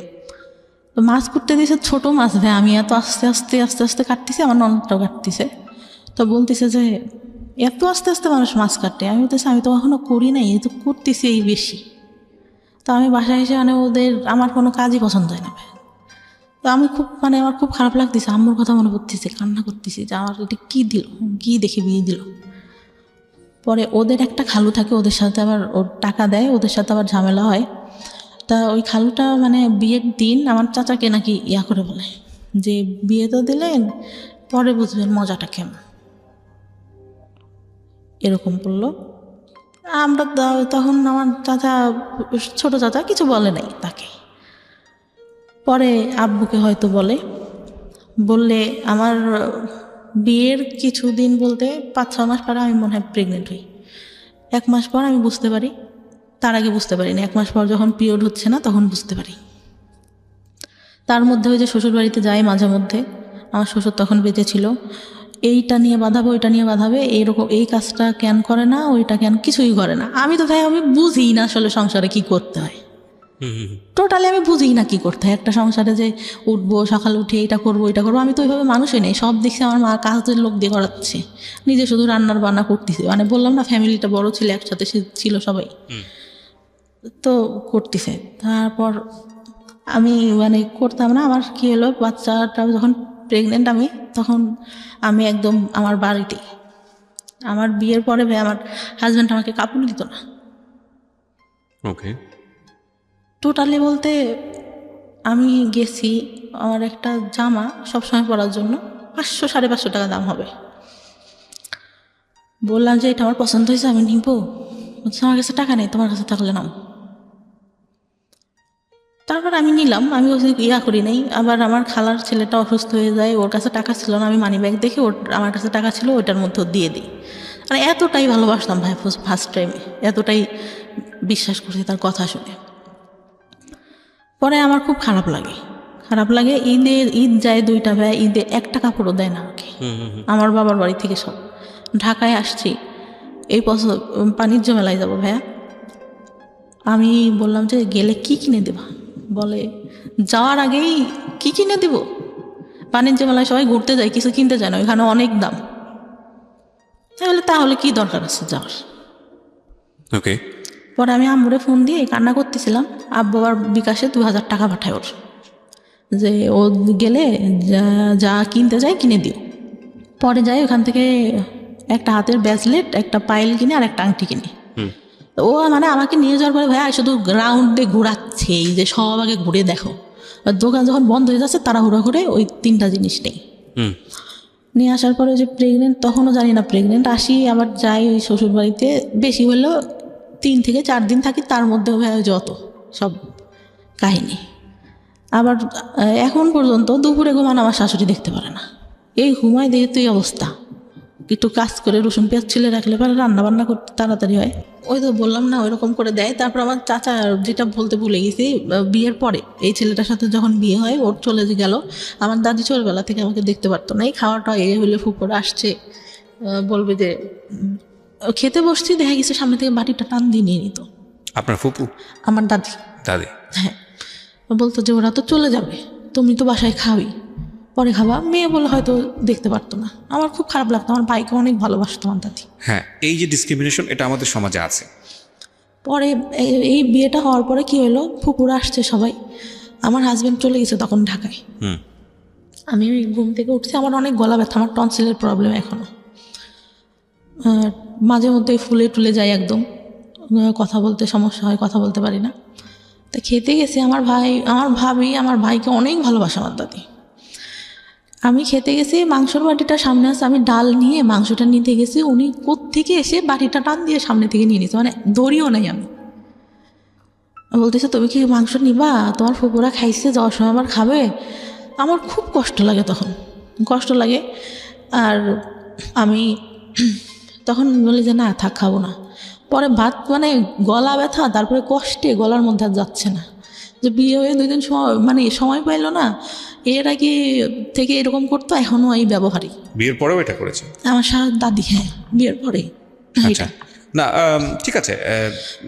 তো মাছ কুটতে দিয়েছে, ছোটো মাছ ভাই, আমি এত আস্তে আস্তে আস্তে আস্তে কাটতেছি, আমার ননদটাও কাটতেছে। তো বলতেছে যে এত আস্তে আস্তে মানুষ মাছ কাটে, আমি বলতেছি আমি তো কখনো করি নাই, এই তো করতেছি এই বেশি। তো আমি বাসায় এসে মানে আমার কোনো কাজই পছন্দ হয় না ভাই। তো আমি খুব মানে আমার খুব খারাপ লাগতেছে, আম্মুর কথা মনে পড়তেছে, কান্না করতেছি যে আমার এটা কী দিল, কী দেখে বিয়ে দিল। পরে ওদের একটা খালু থাকে, ওদের সাথে আবার ওর টাকা দেয়, ওদের সাথে আবার ঝামেলা হয়। তা ওই খালুটা মানে বিয়ের দিন আমার চাচাকে নাকি করে বলে যে বিয়ে তো দিলেন, পরে বুঝবেন মজাটা কেমন, এরকম বললো। আমরা তখন আমার চাচা, ছোট চাচা কিছু বলে নাই তাকে। পরে আব্বুকে হয়তো বললে আমার বিয়ের কিছুদিন বলতে 5-6 মাস পরে আমি মনে হয় প্রেগনেন্ট হই। 1 মাস পর আমি বুঝতে পারি, তার আগে বুঝতে পারি না, 1 মাস পর যখন পিরিয়ড হচ্ছে না তখন বুঝতে পারি। তার মধ্যে ওই যে শ্বশুরবাড়িতে যাই মাঝে মধ্যে, আমার শ্বশুর তখন বেঁচে ছিল, এইটা নিয়ে বাঁধাবে ওইটা নিয়ে বাঁধাবে, এইরকম এই কাজটা কেন করে না, ওইটা কেন কিছুই করে না। আমি তো ভাই আমি বুঝি না আসলে সংসারে কি করতে হয়, টোটালি আমি বুঝি না কি করতে হয় একটা সংসারে, যে উঠবো সকালে উঠে এইটা করবো ওইটা করবো। আমি তো ওইভাবে মানুষই নেই, সব দেখছি আমার মা কাজের লোক দিয়ে করাচ্ছে, নিজে শুধু রান্নার বান্না করতেছে। মানে বললাম না ফ্যামিলিটা বড় ছিল, একসাথে ছিল সবাই, তো করতেছে। তারপর আমি মানে করতাম না। আমার কী হলো, বাচ্চাটা যখন প্রেগনেন্ট আমি, তখন আমি একদম আমার বাড়িতে, আমার বিয়ের পরে ভাই আমার হাজব্যান্ড আমাকে কাপড় দিত না ওকে। টোটালি বলতে। আমি গেছি, আমার একটা জামা সবসময় পরার জন্য 500-550 টাকা দাম হবে, বললাম যে এটা আমার পছন্দ হয়েছে আমি নিব, বলছে আমার কাছে টাকা নেই, তোমার কাছে থাকলে নাও। তারপর আমি নিলাম, আমি করি নাই। আবার আমার খালার ছেলেটা অসুস্থ হয়ে যায়, ওর কাছে টাকা ছিল না, আমি মানি ব্যাগ দেখে আমার কাছে টাকা ছিল, ওইটার মধ্যে দিয়ে দিই। মানে এতটাই ভালোবাসতাম ভাই ফার্স্ট টাইমে, এতটাই বিশ্বাস করছি তার কথা শুনে। পরে আমার খুব খারাপ লাগে, ঈদ যায় 2টা ভাই, ঈদে একটা কাপড়ও দেয় না আমাকে, আমার বাবার বাড়ি থেকে সব। ঢাকায় আসছি, এই বছর বাণিজ্য মেলায় যাবো ভাইয়া। আমি বললাম যে গেলে কি কিনে দেবা, বলে যাওয়ার আগেই কি কিনে দিব, বাণিজ্য মেলায় সবাই ঘুরতে যায়, কিছু কিনতে যায় না, ওইখানে অনেক দাম, তাহলে কি দরকার আছে যাওয়ার। ওকে। পরে আমি আম্মুরে ফোন দিয়ে কান্না করতেছিলাম, আব্বু আবার বিকাশে 2000 টাকা পাঠায় ওর, যে ও গেলে যা কিনতে যায় কিনে দিও। পরে যাই ওখান থেকে একটা হাতের ব্রেসলেট, একটা পাইল কিনে আর একটা আংটি কিনে। ও মানে আমাকে নিয়ে যাওয়ার পরে ভাইয়া শুধু গ্রাউন্ডে ঘোরাচ্ছে, এই যে সব আগে ঘুরে দেখো। দোকান যখন বন্ধ হয়ে যাচ্ছে তাড়াহুড়া করে ওই 3টা জিনিস নেই, নিয়ে আসার পরে যে প্রেগনেন্ট, তখনও জানি না প্রেগনেন্ট। আসি আবার যাই ওই শ্বশুরবাড়িতে, বেশি হলেও 3 থেকে 4 দিন থাকি, তার মধ্যেও ভাই যত সব কাহিনী। আবার এখন পর্যন্ত দুপুরে ঘুমানো আমার শাশুড়ি দেখতে পারে না, এই ঘুমায় দেখে তুই অবস্থা। একটু কাজ করে রসুন পেঁয়াজ ছিলে রাখলে পরে রান্নাবান্না করতে তাড়াতাড়ি হয়। ওই তো বললাম না ওইরকম করে দেয়। তারপর আমার চাচা, যেটা বলতে ভুলে গেছি, বিয়ের পরে এই ছেলেটার সাথে যখন বিয়ে হয়, ওর চলে গেল, আমার দাদি ছোটবেলা থেকে আমাকে দেখতে পারতো না। এই খাওয়াটা হলে ফুপুরা আসছে, বলবে যে খেতে বসছি, দেখা গেছে সামনে থেকে বাটিটা টান দিয়ে নিয়ে নিত। আপনার ফুপু? আমার দাদি। হ্যাঁ, বলতো যে ওরা তো চলে যাবে, তুমি তো বাসায় খাওয়াই, পরে খাবা। মেয়ে বলে হয়তো দেখতে পারতো না। আমার খুব খারাপ লাগতো, আমার ভাইকে অনেক ভালোবাসতো আমার দাদি। হ্যাঁ, এই যে ডিসক্রিমিনেশন, এটা আমাদের সমাজে আছে। পরে এই বিয়েটা হওয়ার পরে কি হলো, ফুপুরা আসছে সবাই, আমার হাজব্যান্ড চলে গেছে তখন ঢাকায়। আমি ঘুম থেকে উঠছি, আমার অনেক গলা ব্যথা, আমার টনসিলের প্রবলেম এখনো, মাঝে মধ্যে ফুলে টুলে যায় একদম, কথা বলতে সমস্যা হয়, কথা বলতে পারি না। তা খেতে গেছি, আমার ভাবি আমার ভাইকে অনেক ভালোবাসে আমার দাদি। আমি খেতে গেছি, মাংসর বাটিটা সামনে আছে, আমি ডাল নিয়ে মাংসটা নিতে গেছি, উনি কোত্থেকে এসে বাটিটা টান দিয়ে সামনে থেকে নিয়ে নিয়েছে, মানে ধরিও নাই আমি। বলতেছে তুমি কি মাংস নিবা, তোমার ফুপুরা খাইছে, যাওয়ার সময় আবার খাবে। আমার খুব কষ্ট লাগে তখন, কষ্ট লাগে। আর আমি তখন বলি যে না থাক, খাবো না। পরে ভাত মানে গলা ব্যথা, তারপরে কষ্টে গলার মধ্যে আর যাচ্ছে না। যে বিয়ে হয়ে 2 দিন সময় মানে সময় পাইলো না, এর আগে থেকে এরকম করতো, এখনও এই ব্যবহারই। বিয়ের পরেও এটা করেছে? আমার দাদি, হ্যাঁ বিয়ের পরে। আচ্ছা, না ঠিক আছে।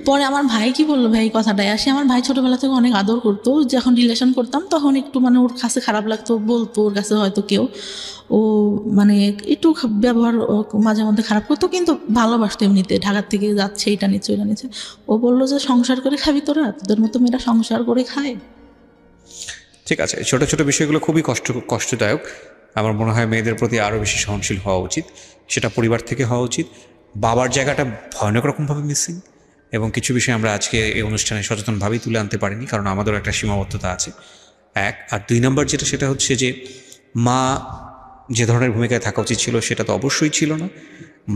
পরে আমার ভাই কি বললো, ভাই কথাটাই আসে, আমার ভাই ছোটবেলা থেকে অনেক আদর করতো, যখন রিলেশন করতাম তখন একটু মানে ওর কাছে খারাপ লাগতো, বলতো ওর কাছে হয়তো কেউ, ও মানে একটু ব্যবহার মাঝে মধ্যে খারাপ করতো, কিন্তু ভালোবাসতো এমনিতে। ঢাকার থেকে যাচ্ছে, এটা নিচ্ছে ওইটা নিচ্ছে। ও বললো যে সংসার করে খাবি তোরা, তোদের মতো মেয়েরা সংসার করে খায়। ঠিক আছে, ছোট ছোট বিষয়গুলো খুবই কষ্টদায়ক। আমার মনে হয় মেয়েদের প্রতি আরও বেশি সহনশীল হওয়া উচিত, সেটা পরিবার থেকে হওয়া উচিত। বাবার জায়গাটা ভয়ানক রকমভাবে মিসিং, এবং কিছু বিষয় আমরা আজকে এই অনুষ্ঠানে সচেতনভাবেই তুলে আনতে পারিনি, কারণ আমাদেরও একটা সীমাবদ্ধতা আছে। আর 2 নম্বর যেটা, সেটা হচ্ছে যে মা যে ধরনের ভূমিকায় থাকা উচিত ছিল সেটা তো অবশ্যই ছিল না।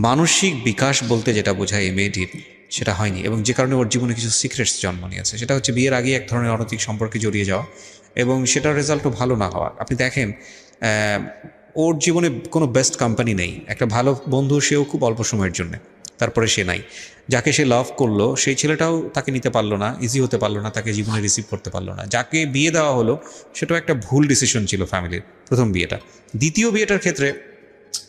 মানসিক বিকাশ বলতে যেটা বোঝায় এই মেয়েটির, সেটা হয়নি, এবং যে কারণে ওর জীবনে কিছু সিক্রেটস জন্ম নিয়েছে। সেটা হচ্ছে বিয়ের আগে এক ধরনের অনৈতিক সম্পর্কে জড়িয়ে যাওয়া, এবং সেটার রেজাল্টও ভালো না হওয়া। আপনি দেখেন ওর জীবনে কোনো বেস্ট কোম্পানি নেই। একটা ভালো বন্ধু, সেও খুব অল্প সময়ের জন্য, তারপরে সে নাই। যাকে সে লাভ করলো সেই ছেলেটাও তাকে নিতে পারলো না, ইজি হতে পারলো না, তাকে জীবনে রিসিভ করতে পারলো না। যাকে বিয়ে দেওয়া হলো সেটাও একটা ভুল ডিসিশন ছিল ফ্যামিলির, প্রথম বিয়েটা। দ্বিতীয় বিয়েটার ক্ষেত্রে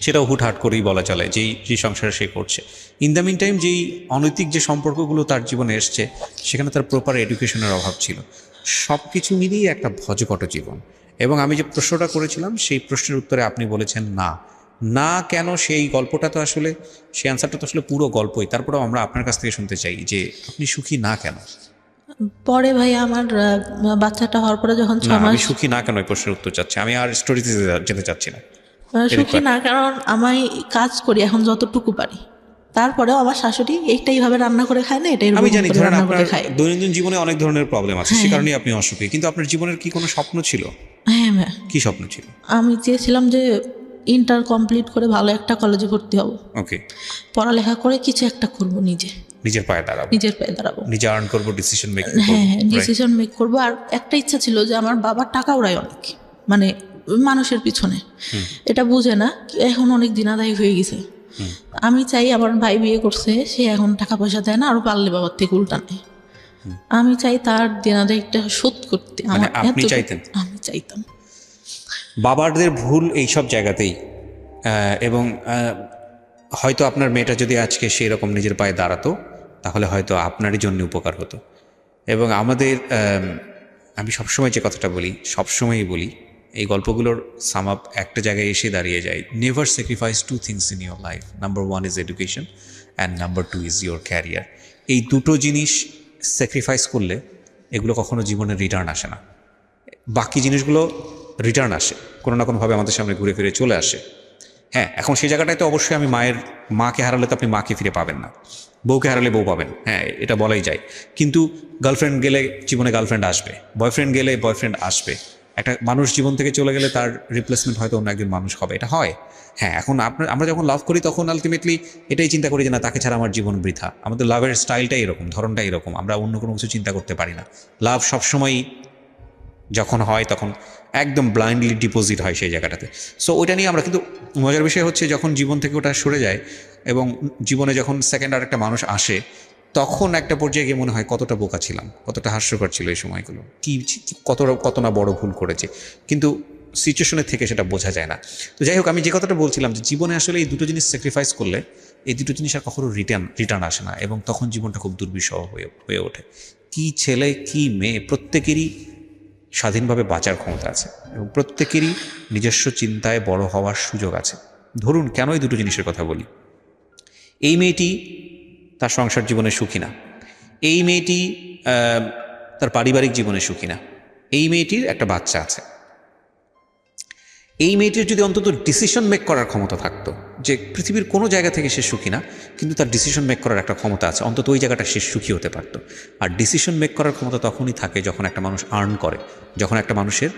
সেটাও হুটহাট করেই বলা চলে, যেই সংসারে সে করছে। ইন দ্য মিন টাইম যেই অনৈতিক যে সম্পর্কগুলো তার জীবনে এসছে, সেখানে তার প্রপার এডুকেশনের অভাব ছিল। সব কিছু মিলিয়ে একটা ভজকট জীবন। এবং আমি যে প্রশ্নটা করেছিলাম সেই প্রশ্নের উত্তরে আপনি বলেছেন না। না কেন, সেই গল্পটা তো আসলে, সেই অ্যান্সারটা তো আসলে পুরো গল্পই। তারপরেও আমরা আপনার কাছ থেকে শুনতে চাই যে আপনি সুখী না কেন। পরে ভাই আমার বাচ্চাটা হওয়ার পরে যখন 6 না, মাস, আমি সুখী না কেন এই প্রশ্নের উত্তর চাচ্ছি, আমি আর স্টোরিতে যেতে চাচ্ছি না। সুখী না কারণ আমি কাজ করি এখন যতটুকু পারি, তারপরেও আমার শাশুড়ি এইটাইভাবে রান্না করে খায় না, এটাই আমি জানি ধরেন রান্না আপনার করে খায়। দৈনন্দিন জীবনে অনেক ধরনের প্রবলেম আছে, সে কারণেই আপনি অসুখী। কিন্তু আপনার জীবনের কি কোনো স্বপ্ন ছিল? হ্যাঁ হ্যাঁ, কি স্বপ্ন ছিল? আমি চেয়েছিলাম যে ইন্টার কমপ্লিট করে ভালো একটা কলেজে ভর্তি হব, ওকে, পড়ালেখা করে কিছু একটা করব, নিজের পায়ে দাঁড়াবো, নিজের পায়ে দাঁড়াবো, নিজে আর্ন করবো, ডিসিশন মেকিং হ্যাঁ হ্যাঁ ডিসিশন মেক করবো। আর একটা ইচ্ছা ছিল যে আমার বাবার টাকা উড়ায় অনেক, মানে মানুষের পিছনে, এটা বুঝে না, এখন অনেক দিনাদায়ী হয়ে গেছে। আমি চাই, আমার ভাই বিয়ে করছে, সে এখন টাকা পয়সা দেয় না, আরো পারলে বাবার থেকে উল্টা নেয়। আমি চাই তার দিনাদায়ীটা শোধ করতে। মানে আমার আপনি চাইতেন? আমি চাইতাম। বাবাদের ভুল এইসব জায়গাতেই, এবং হয়তো আপনার মেয়েটা যদি আজকে সেই রকম নিজের পায়ে দাঁড়াতো, তাহলে হয়তো আপনারই জন্য উপকার হতো। এবং আমাদের, আমি সবসময় যে কথাটা বলি, সবসময়ই বলি, এই গল্পগুলোর সাম আপ একটা জায়গায় এসে দাঁড়িয়ে যায়। Never sacrifice 2 things in your life. Number 1 is education and number 2 is your career. এই দুটো জিনিস স্যাক্রিফাইস করলে এগুলো কখনো জীবনে রিটার্ন আসে না। বাকি জিনিসগুলো রিটার্ন আসে, কোনো না কোনোভাবে আমাদের সামনে ঘুরে ফিরে চলে আসে। হ্যাঁ, এখন সেই জায়গাটায় তো অবশ্যই আমি মাকে হারালে তো আপনি মাকে ফিরে পাবেন না, বউকে হারালে বউ পাবেন, হ্যাঁ এটা বলাই যায়। কিন্তু গার্লফ্রেন্ড গেলে জীবনে গার্লফ্রেন্ড আসবে, বয়ফ্রেন্ড গেলে বয়ফ্রেন্ড আসবে। একটা মানুষ জীবন থেকে চলে গেলে তার রিপ্লেসমেন্ট হয়তো অন্য একজন মানুষ হবে, এটা হয়। হ্যাঁ, এখন আমরা যখন লাভ করি তখন আলটিমেটলি এটাই চিন্তা করি যে না, তাকে ছাড়া আমার জীবন বৃথা। আমাদের লাভের স্টাইলটাই এরকম, ধরনটাই এরকম, আমরা অন্য কোনো কিছু চিন্তা করতে পারি না। লাভ সবসময়ই যখন হয় তখন একদম ব্লাইন্ডলি ডিপোজিট হয় সেই জায়গাটাতে। সো ওইটা নিয়ে আমরা, কিন্তু মজার বিষয় হচ্ছে যখন জীবন থেকে ওটা সরে যায় এবং জীবনে যখন সেকেন্ড আর একটা মানুষ আসে, তখন একটা পর্যায়ে গিয়ে মনে হয় কতটা বোকা ছিলাম, কতটা হাস্যকর ছিল এই সময়গুলো, কত না বড় ভুল করেছে। কিন্তু সিচুয়েশনের থেকে সেটা বোঝা যায় না। তো যাই হোক, আমি যে কথাটা বলছিলাম যে জীবনে আসলে এই দুটো জিনিস স্যাক্রিফাইস করলে এই দুটো জিনিস আর কখনো রিটার্ন আসে না, এবং তখন জীবনটা খুব দুর্বিষহ হয়ে ওঠে। কি ছেলে কি মেয়ে, প্রত্যেকেরই স্বাধীনভাবে বাঁচার ক্ষমতা আছে এবং প্রত্যেকেরই নিজস্ব চিন্তায় বড় হওয়ার সুযোগ আছে। ধরুন, কেন এই দুটো জিনিসের কথা বলি। এই মেয়েটি তার সংসার জীবনে সুখী না, এই মেয়েটি তার পারিবারিক জীবনে সুখী না, এই মেয়েটির একটা বাচ্চা আছে। এই মেয়েটির যদি অন্তত ডিসিশন মেক করার ক্ষমতা থাকতো, যে পৃথিবীর কোনো জায়গা থেকে সে সুখী না, কিন্তু তার ডিসিশন মেক করার একটা ক্ষমতা আছে, অন্তত ওই জায়গাটা সে সুখী হতে পারতো। আর ডিসিশন মেক করার ক্ষমতা তখনই থাকে যখন একটা মানুষ আর্ন করে, যখন একটা মানুষের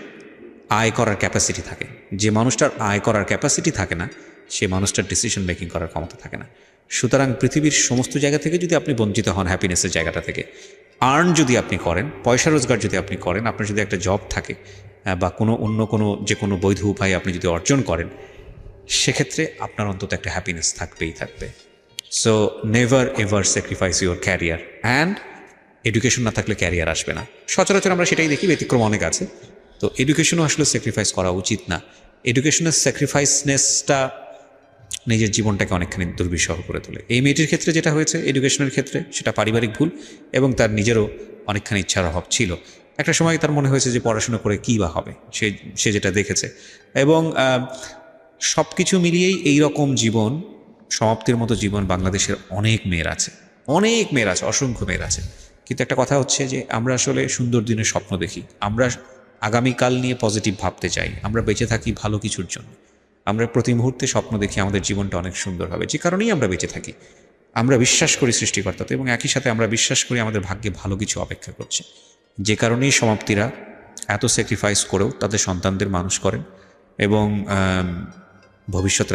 আয় করার ক্যাপাসিটি থাকে। যে মানুষটার আয় করার ক্যাপাসিটি থাকে না, সে মানুষটার ডিসিশন মেকিং করার ক্ষমতা থাকে না। সুতরাং পৃথিবীর সমস্ত জায়গা থেকে যদি আপনি বঞ্চিত হন হ্যাপিনেসের জায়গাটা থেকে, আর্ন যদি আপনি করেন, পয়সা রোজগার যদি আপনি করেন, আপনার যদি একটা জব থাকে বা অন্য কোনো যে কোনো বৈধ উপায় আপনি যদি অর্জন করেন, সেক্ষেত্রে আপনার অন্তত একটা হ্যাপিনেস থাকবেই থাকবে। So never ever sacrifice your career, and education না থাকলে ক্যারিয়ার আসবে না। সচরাচর আমরা সেটাই দেখি, ব্যতিক্রম অনেক আছে। তো এডুকেশনও আসলে স্যাক্রিফাইস করা উচিত না। এডুকেশনের স্যাক্রিফাইসনেসটা নিজের জীবনটাকে অনেকখানি দুর্বিষহ করে তোলে। এই মেয়েটির ক্ষেত্রে যেটা হয়েছে এডুকেশনের ক্ষেত্রে, সেটা পারিবারিক ভুল এবং তার নিজেরও অনেকখানি ইচ্ছার অভাব ছিল। একটা সময় তার মনে হয়েছে যে পড়াশোনা করে কী বা হবে, সে যেটা দেখেছে। এবং সব কিছু মিলিয়েই এই রকম জীবন, সমাপ্তির মতো জীবন বাংলাদেশের অনেক মেয়ের আছে, অসংখ্য মেয়ের আছে। কিন্তু একটা কথা হচ্ছে যে আমরা আসলে সুন্দর দিনের স্বপ্ন দেখি, আমরা আগামীকাল নিয়ে পজিটিভ ভাবতে চাই, আমরা বেঁচে থাকি ভালো কিছুর জন্য। আমরা প্রতি মুহূর্তে স্বপ্ন দেখি আমাদের জীবনটা অনেক সুন্দর হবে, যে কারণেই আমরা বেঁচে থাকি। আমরা বিশ্বাস করি সৃষ্টিকর্তাতে এবং একই সাথে আমরা বিশ্বাস করি আমাদের ভাগ্যে ভালো কিছু অপেক্ষা করছে। যে কারণেই সমাপ্তিরা এত স্যাক্রিফাইস করেও তাদের সন্তানদের মানুষ করেন এবং ভবিষ্যতের